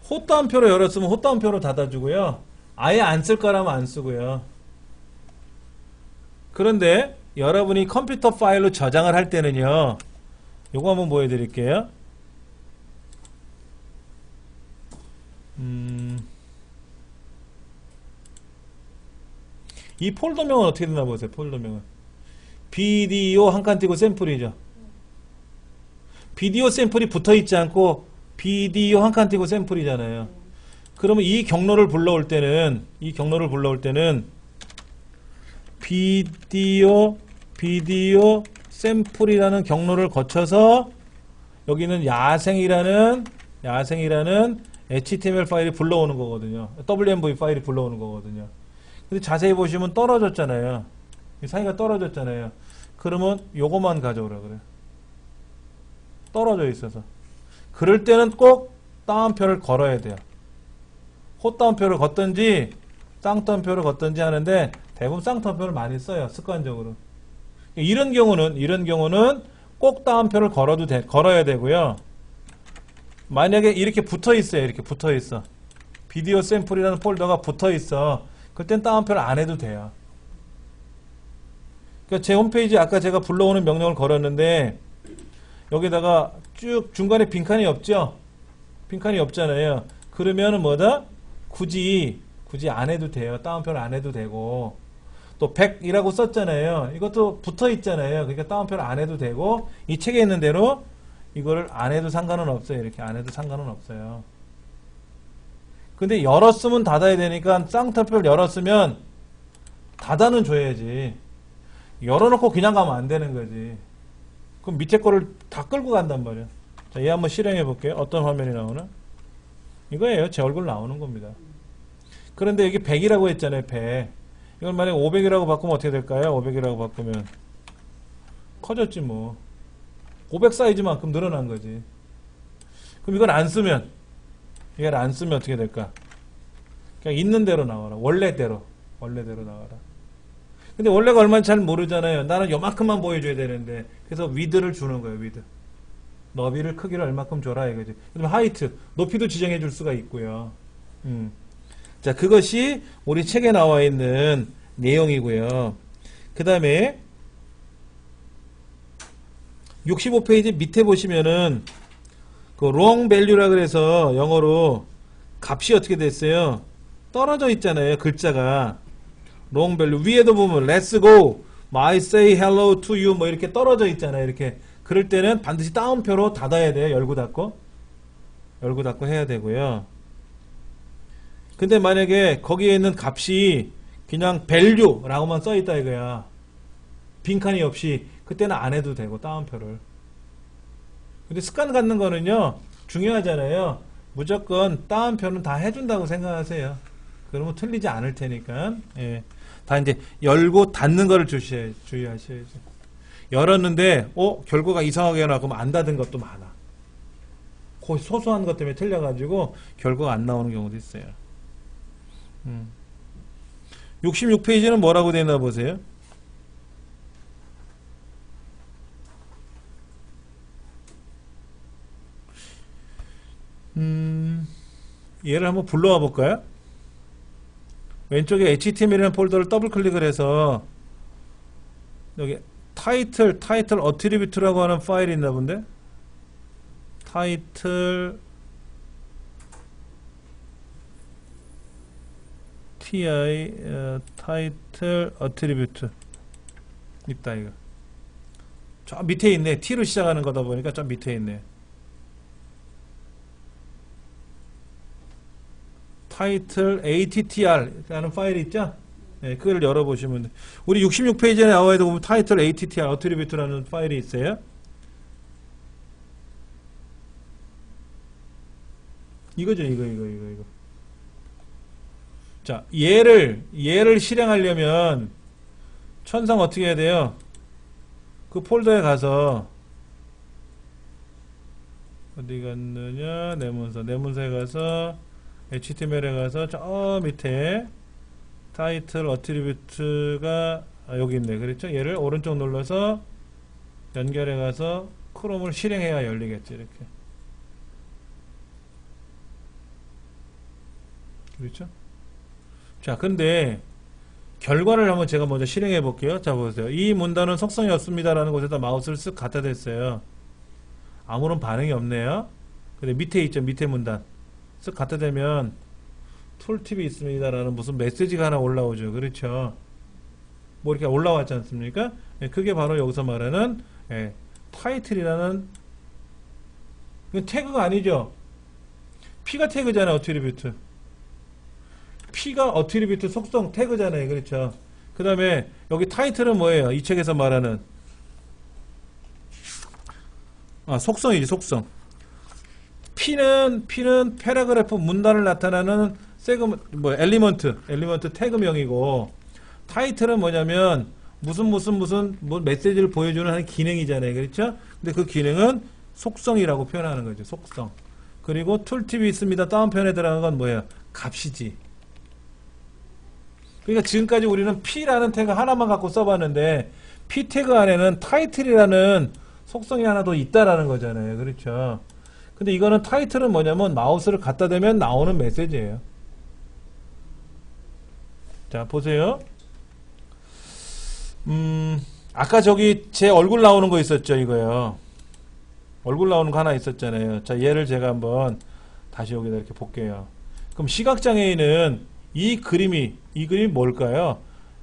A: 호따옴표로 열었으면 호따옴표로 닫아주고요. 아예 안 쓸 거라면 안 쓰고요. 그런데 여러분이 컴퓨터 파일로 저장을 할 때는요. 요거 한번 보여드릴게요. 이 폴더명은 어떻게 되나 보세요. 폴더명은 비디오 한 칸 띄고 샘플이죠. 비디오 샘플이 붙어있지 않고 비디오 한 칸 띄고 샘플이잖아요. 그러면 이 경로를 불러올 때는 비디오 샘플이라는 경로를 거쳐서 여기는 야생이라는 HTML 파일이 불러오는 거거든요. WMV 파일이 불러오는 거거든요. 근데 자세히 보시면 떨어졌잖아요. 이 사이가 떨어졌잖아요. 그러면 요거만 가져오라 그래요. 떨어져 있어서. 그럴 때는 꼭 다운표를 걸어야 돼요. 호다운표를 걷든지 쌍따옴표를 걷든지 하는데 대부분 쌍따옴표를 많이 써요. 습관적으로. 이런 경우는 꼭 다운표를 걸어야 되고요. 만약에 이렇게 붙어 있어요. 이렇게 붙어 있어. 비디오 샘플이라는 폴더가 붙어 있어. 그땐 다운표를 안 해도 돼요. 그러니까 제 홈페이지 아까 제가 불러오는 명령을 걸었는데 여기다가 쭉 중간에 빈칸이 없죠? 빈칸이 없잖아요. 그러면은 뭐다? 굳이 안 해도 돼요. 다운표를 안 해도 되고 또 100이라고 썼잖아요. 이것도 붙어 있잖아요. 그러니까 다운표를 안 해도 되고 이 책에 있는 대로 이거를 안 해도 상관은 없어요. 이렇게 안 해도 상관은 없어요. 근데 열었으면 닫아야 되니까 쌍따옴표를 열었으면 닫아는 줘야지. 열어놓고 그냥 가면 안 되는 거지. 그럼 밑에 거를 다 끌고 간단 말이야. 자, 얘 한번 실행해 볼게요. 어떤 화면이 나오나? 이거예요. 제 얼굴 나오는 겁니다. 그런데 여기 100이라고 했잖아요. 100. 이걸 만약에 500이라고 바꾸면 어떻게 될까요? 500이라고 바꾸면 커졌지 뭐. 500 사이즈만큼 늘어난 거지. 그럼 이걸 안 쓰면 어떻게 될까? 그냥 있는 대로 나와라. 원래대로 나와라. 근데 원래가 얼마인지 잘 모르잖아요. 나는 요만큼만 보여줘야 되는데. 그래서 위드를 주는 거예요. 위드. 너비를 크기를 얼마큼 줘라 이거지. 그다음에 하이트, 높이도 지정해 줄 수가 있고요. 자, 그것이 우리 책에 나와 있는 내용이고요. 그 다음에 65페이지 밑에 보시면은 그 wrong value라 그래서 영어로 값이 어떻게 됐어요? 떨어져 있잖아요. 글자가 wrong value 위에도 보면 let's go, I say hello to you 뭐 이렇게 떨어져 있잖아요. 이렇게 그럴 때는 반드시 다운표로 닫아야 돼요. 열고 닫고 해야 되고요. 근데 만약에 거기에 있는 값이 그냥 value라고만 써 있다 이거야. 빈칸이 없이 그때는 안 해도 되고 다운표를. 근데 습관 갖는 거는요 중요하잖아요. 무조건 다운표는 다 해준다고 생각하세요. 그러면 틀리지 않을 테니까. 예. 다 이제 열고 닫는 거를 주의하셔야죠. 열었는데 결과가 이상하게 나오면 안 닫은 것도 많아. 그 소소한 것 때문에 틀려가지고 결과가 안 나오는 경우도 있어요. 66페이지는 뭐라고 되어 있나 보세요. 얘를 한번 불러와 볼까요? 왼쪽에 HTML이라는 폴더를 더블 클릭을 해서 여기 타이틀 어트리뷰트라고 하는 파일이 있나 본데? 타이틀 타이틀 어트리뷰트 있다 이거. 저 밑에 있네. T로 시작하는 거다 보니까 저 밑에 있네. 타이틀 attr 라는 파일이 있죠? 예, 그걸 열어보시면 돼. 우리 66페이지에 나와 있는 보면 타이틀 attr attribute라는 파일이 있어요. 이거죠, 이거. 자, 얘를 실행하려면 천상 어떻게 해야 돼요? 그 폴더에 가서 어디 갔느냐? 내 문서에 가서 HTML에 가서 저 밑에 타이틀 어트리뷰트가 여기 있네. 그렇죠? 얘를 오른쪽 눌러서 연결해 가서 크롬을 실행해야 열리겠지. 이렇게. 그렇죠? 자, 근데 결과를 한번 제가 먼저 실행해 볼게요. 자, 보세요. 이 문단은 속성이 없습니다라는 곳에다 마우스를 쓱 갖다 댔어요. 아무런 반응이 없네요. 근데 밑에 있죠. 밑에 문단. 쓱 갖다 대면 툴팁이 있습니다라는 무슨 메시지가 하나 올라오죠. 그렇죠? 뭐 이렇게 올라왔지 않습니까? 예, 그게 바로 여기서 말하는 타이틀이라는 이건 태그가 아니죠. P가 태그잖아요. 어트리뷰트. P가 어트리뷰트 속성 태그잖아요. 그렇죠? 그 다음에 여기 타이틀은 뭐예요? 이 책에서 말하는 속성이지. 속성. P는 패러그래프 문단을 나타나는 엘리먼트 태그명이고, 타이틀은 뭐냐면 무슨 메시지를 보여주는 하는 기능이잖아요. 그렇죠? 근데 그 기능은 속성이라고 표현하는 거죠. 속성. 그리고 툴팁이 있습니다. 다운편에 들어간 건 뭐예요? 값이지. 그러니까 지금까지 우리는 P라는 태그 하나만 갖고 써봤는데, P 태그 안에는 타이틀이라는 속성이 하나 더 있다라는 거잖아요. 그렇죠? 근데 이거는 타이틀은 뭐냐면 마우스를 갖다 대면 나오는 메시지예요. 자, 보세요. 아까 저기 제 얼굴 나오는 거 있었죠, 이거요. 얼굴 나오는 거 하나 있었잖아요. 자, 얘를 제가 한번 다시 여기다 이렇게 볼게요. 그럼 시각장애인은 이 그림이 뭘까요?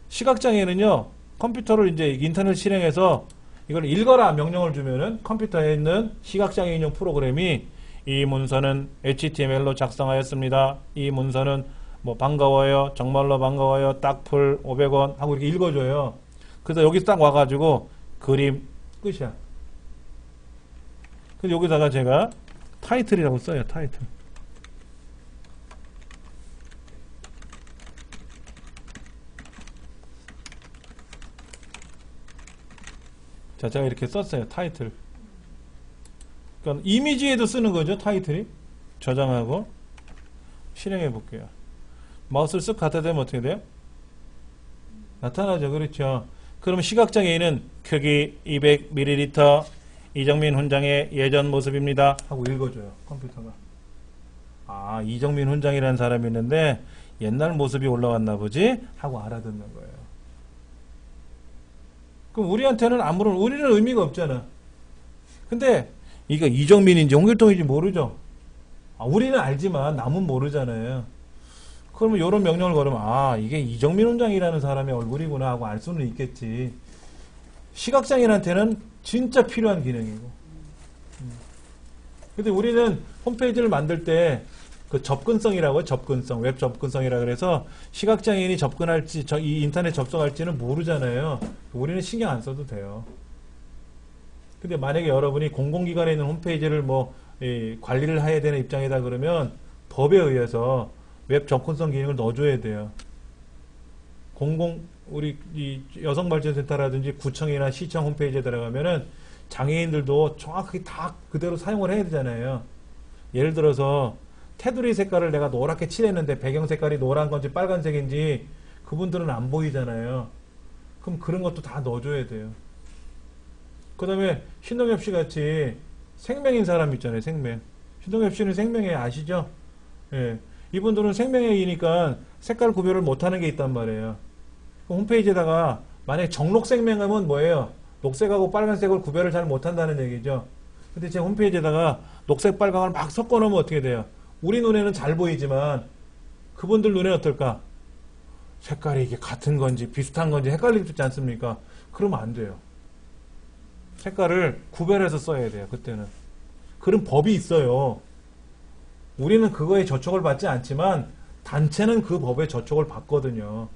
A: 시각장애인은요, 컴퓨터를 이제 인터넷 실행해서 이걸 읽어라 명령을 주면은 컴퓨터에 있는 시각장애인용 프로그램이 이 문서는 HTML로 작성하였습니다. 이 문서는 뭐 반가워요. 정말로 반가워요. 딱풀 500원 하고 이렇게 읽어줘요. 그래서 여기 딱 와가지고 그림 끝이야. 근데 여기다가 제가 타이틀이라고 써요. 타이틀. 자, 제가 이렇게 썼어요. 타이틀. 그러니까 이미지에도 쓰는 거죠. 타이틀이. 저장하고 실행해 볼게요. 마우스를 쓱 갖다 대면 어떻게 돼요? 나타나죠. 그렇죠. 그럼 시각장애인은 크기 200ml 이정민 훈장의 예전 모습입니다 하고 읽어줘요. 컴퓨터가. 아, 이정민 훈장이라는 사람이 있는데 옛날 모습이 올라왔나 보지 하고 알아듣는 거예요. 그럼 우리한테는 우리는 의미가 없잖아. 근데 이게 이정민인지 홍길동인지 모르죠. 우리는 알지만 남은 모르잖아요. 그러면 이런 명령을 걸으면 이게 이정민 훈장이라는 사람의 얼굴이구나 하고 알 수는 있겠지. 시각장애인한테는 진짜 필요한 기능이고. 근데 우리는 홈페이지를 만들 때 그 접근성이라고 웹 접근성이라 그래서 시각장애인이 접근할지 이 인터넷 접속할지는 모르잖아요. 우리는 신경 안 써도 돼요. 근데 만약에 여러분이 공공기관에 있는 홈페이지를 관리를 해야 되는 입장이다 그러면 법에 의해서 웹 접근성 기능을 넣어줘야 돼요. 우리 이 여성발전센터라든지 구청이나 시청 홈페이지에 들어가면은 장애인들도 정확하게 다 그대로 사용을 해야 되잖아요. 예를 들어서 테두리 색깔을 내가 노랗게 칠했는데 배경 색깔이 노란 건지 빨간색인지 그분들은 안 보이잖아요. 그럼 그런 것도 다 넣어줘야 돼요. 그 다음에 신동엽 씨 같이 생명인 사람 있잖아요. 생명. 신동엽 씨는 생명의 아시죠? 예. 이분들은 생명의이니까 색깔 구별을 못하는 게 있단 말이에요. 홈페이지에다가 만약에 정록 생명하면 뭐예요? 녹색하고 빨간색을 구별을 잘 못한다는 얘기죠. 근데 제 홈페이지에다가 녹색, 빨강을 막 섞어놓으면 어떻게 돼요? 우리 눈에는 잘 보이지만 그분들 눈에는 어떨까? 색깔이 이게 같은 건지 비슷한 건지 헷갈리지 않습니까? 그러면 안 돼요. 색깔을 구별해서 써야 돼요. 그때는. 그런 법이 있어요. 우리는 그거에 저촉을 받지 않지만 단체는 그 법에 저촉을 받거든요.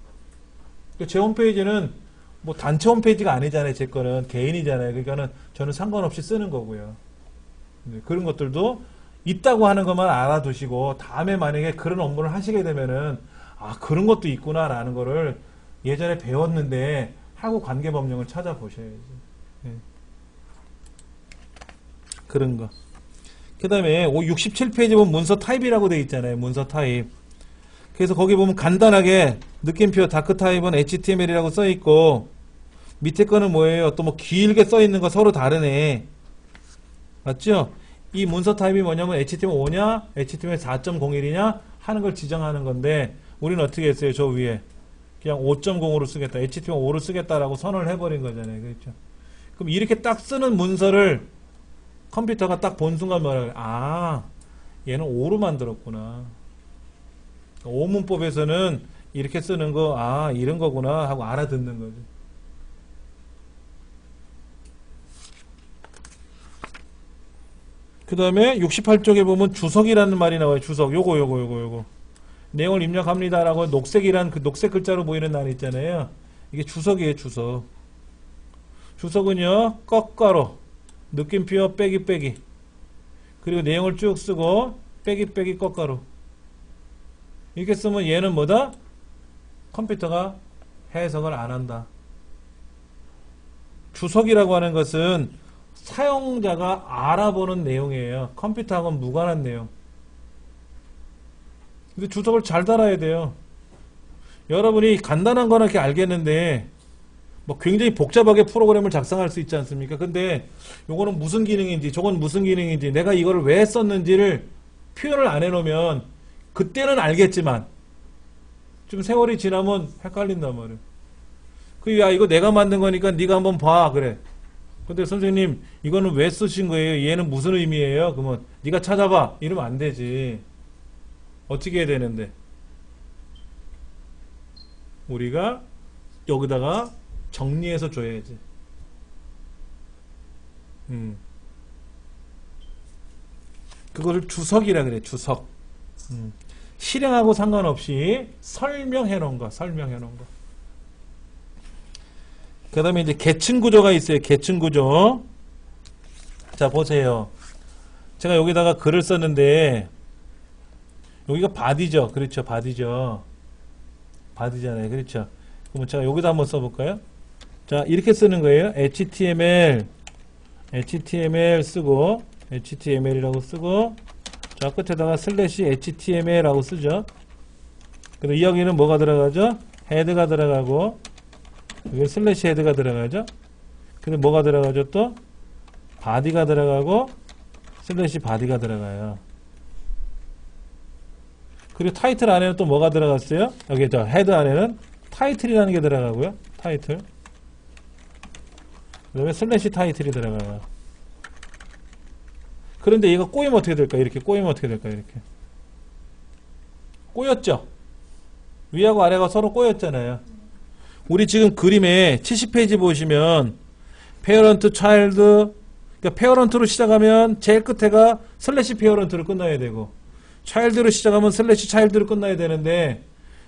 A: 제 홈페이지는 뭐 단체 홈페이지가 아니잖아요. 제 거는 개인이잖아요. 그러니까는 저는 상관없이 쓰는 거고요. 네, 그런 것들도 있다고 하는 것만 알아두시고 다음에 만약에 그런 업무를 하시게 되면은 아 그런 것도 있구나라는 거를 예전에 배웠는데 하고 관계법령을 찾아보셔야지. 네. 그런 거. 그 다음에 67페이지 보면 문서 타입이라고 되어 있잖아요. 문서 타입. 그래서 거기 보면 간단하게 느낌표 다크 타입은 HTML이라고 써 있고 밑에 거는 뭐예요? 또 뭐 길게 써 있는 거 서로 다르네. 맞죠? 이 문서 타입이 뭐냐면 HTML5냐 HTML 4.01이냐 하는 걸 지정하는 건데 우리는 어떻게 했어요? 저 위에 그냥 5.0으로 쓰겠다. HTML5로 쓰겠다라고 선언을 해버린 거잖아요. 그렇죠? 그럼 이렇게 딱 쓰는 문서를 컴퓨터가 딱 본 순간 뭐라 그래? 아 얘는 5로 만들었구나. 5문법에서는 이렇게 쓰는 거 아 이런 거구나 하고 알아듣는 거죠. 그 다음에 68쪽에 보면 주석이라는 말이 나와요. 주석. 요거. 내용을 입력합니다라고 녹색이란 그 녹색 글자로 보이는 날 있잖아요. 이게 주석이에요. 주석. 주석은요. 꺾가로 느낌표 빼기 그리고 내용을 쭉 쓰고 빼기 꺾가로 이렇게 쓰면 얘는 뭐다? 컴퓨터가 해석을 안 한다. 주석이라고 하는 것은 사용자가 알아보는 내용이에요. 컴퓨터하고는 무관한 내용. 근데 주석을 잘 달아야 돼요. 여러분이 간단한 거는 이렇게 알겠는데 뭐 굉장히 복잡하게 프로그램을 작성할 수 있지 않습니까? 근데 요거는 무슨 기능인지 저건 무슨 기능인지 내가 이거를 왜 썼는지를 표현을 안 해놓으면 그때는 알겠지만 좀 세월이 지나면 헷갈린단 말이에요. 야 이거 내가 만든 거니까 네가 한번 봐 그래. 근데 선생님 이거는 왜 쓰신 거예요? 얘는 무슨 의미예요? 그러면 네가 찾아봐 이러면 안 되지. 어떻게 해야 되는데 우리가 여기다가 정리해서 줘야지. 그거를 주석이라 그래. 주석. 실행하고 상관없이 설명해 놓은 거. 그 다음에 이제 계층 구조가 있어요. 계층 구조. 자, 보세요. 제가 여기다가 글을 썼는데, 여기가 바디죠. 그렇죠. 바디죠. 바디잖아요. 그렇죠. 그럼 제가 여기다 한번 써볼까요? 자, 이렇게 쓰는 거예요. HTML 쓰고, HTML이라고 쓰고, 자, 끝에다가 슬래시 HTML이라고 쓰죠. 그리고 여기는 뭐가 들어가죠? 헤드가 들어가고, 여기 슬래시 헤드가 들어가죠. 근데 뭐가 들어가죠 또? 바디가 들어가고 슬래시 바디가 들어가요. 그리고 타이틀 안에는 또 뭐가 들어갔어요? 여기 저 헤드 안에는 타이틀이라는 게 들어가고요. 타이틀. 그 다음에 슬래시 타이틀이 들어가요. 그런데 얘가 꼬이면 어떻게 될까? 이렇게 꼬이면 어떻게 될까? 이렇게 꼬였죠? 위하고 아래가 서로 꼬였잖아요. 우리 지금 그림에 70페이지 보시면 페어런트 차일드 그러니까 페어런트로 시작하면 제일 끝에가 슬래시 페어런트로 끝나야 되고 차일드로 시작하면 슬래시 차일드로 끝나야 되는데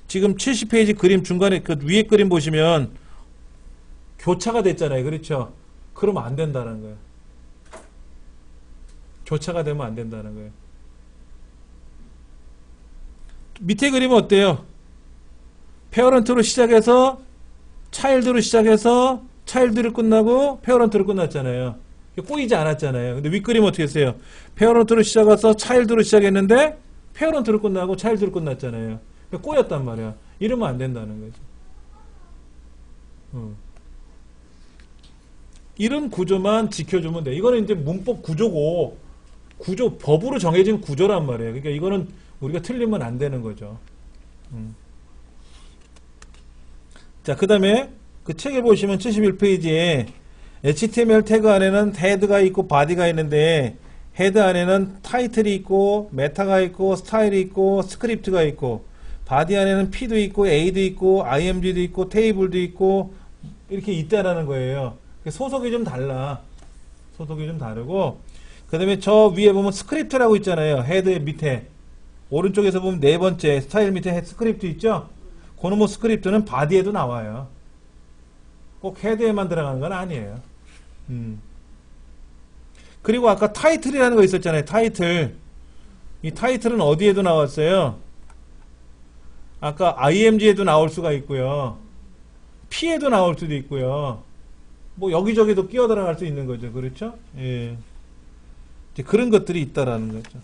A: 지금 70페이지 그림 중간에 그 위에 그림 보시면 교차가 됐잖아요. 그렇죠? 그러면 안 된다는 거예요. 교차가 되면 안 된다는 거예요. 밑에 그림은 어때요? 페어런트로 시작해서 차일드로 시작해서 차일드로 끝나고 페어런트로 끝났잖아요. 꼬이지 않았잖아요. 근데 윗그림 어떻게 했어요? 페어런트로 시작해서 차일드로 시작했는데 페어런트로 끝나고 차일드로 끝났잖아요. 꼬였단 말이야. 이러면 안 된다는 거죠. 이런 구조만 지켜주면 돼. 이거는 이제 문법 구조고 법으로 정해진 구조란 말이에요. 그러니까 이거는 우리가 틀리면 안 되는 거죠. 자, 그 다음에 그 책에 보시면 71페이지에 HTML 태그 안에는 헤드가 있고 바디가 있는데 헤드 안에는 타이틀이 있고 메타가 있고 스타일이 있고 스크립트가 있고 바디 안에는 P도 있고 A도 있고 IMG도 있고 테이블도 있고 이렇게 있다라는 거예요. 소속이 좀 달라. 소속이 좀 다르고 그 다음에 저 위에 보면 스크립트라고 있잖아요. 헤드 밑에 오른쪽에서 보면 네 번째 스타일 밑에 스크립트 있죠? 그놈의 뭐 스크립트는 바디에도 나와요. 꼭 헤드에만 들어가는 건 아니에요. 그리고 아까 타이틀이라는 거 있었잖아요. 타이틀. 이 타이틀은 어디에도 나왔어요? 아까 IMG에도 나올 수가 있고요. P에도 나올 수도 있고요. 뭐 여기저기도 끼어 들어갈 수 있는 거죠. 그렇죠? 예. 이제 그런 것들이 있다라는 거죠.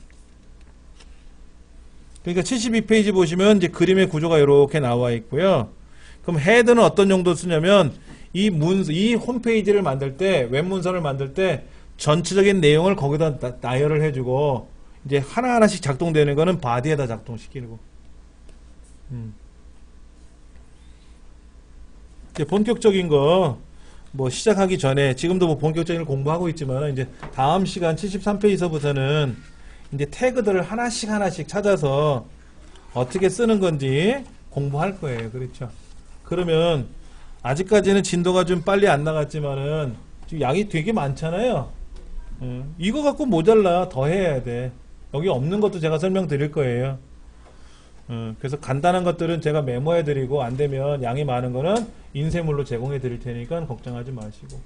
A: 그러니까 72페이지 보시면 이제 그림의 구조가 이렇게 나와 있고요. 그럼 헤드는 어떤 용도 쓰냐면 이 홈페이지를 만들 때, 웹문서를 만들 때 전체적인 내용을 거기다 나열을 해주고 이제 하나하나씩 작동되는 거는 바디에다 작동시키고. 이제 본격적인 거 뭐 시작하기 전에 지금도 뭐 본격적인 걸 공부하고 있지만 이제 다음 시간 73페이지서부터는 이제 태그들을 하나씩 찾아서 어떻게 쓰는 건지 공부할 거예요. 그렇죠? 그러면 아직까지는 진도가 좀 빨리 안 나갔지만은 지금 양이 되게 많잖아요. 이거 갖고 모자라. 더 해야 돼. 여기 없는 것도 제가 설명드릴 거예요. 그래서 간단한 것들은 제가 메모해 드리고 안 되면 양이 많은 거는 인쇄물로 제공해 드릴 테니까 걱정하지 마시고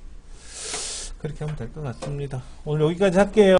A: 그렇게 하면 될 것 같습니다. 오늘 여기까지 할게요.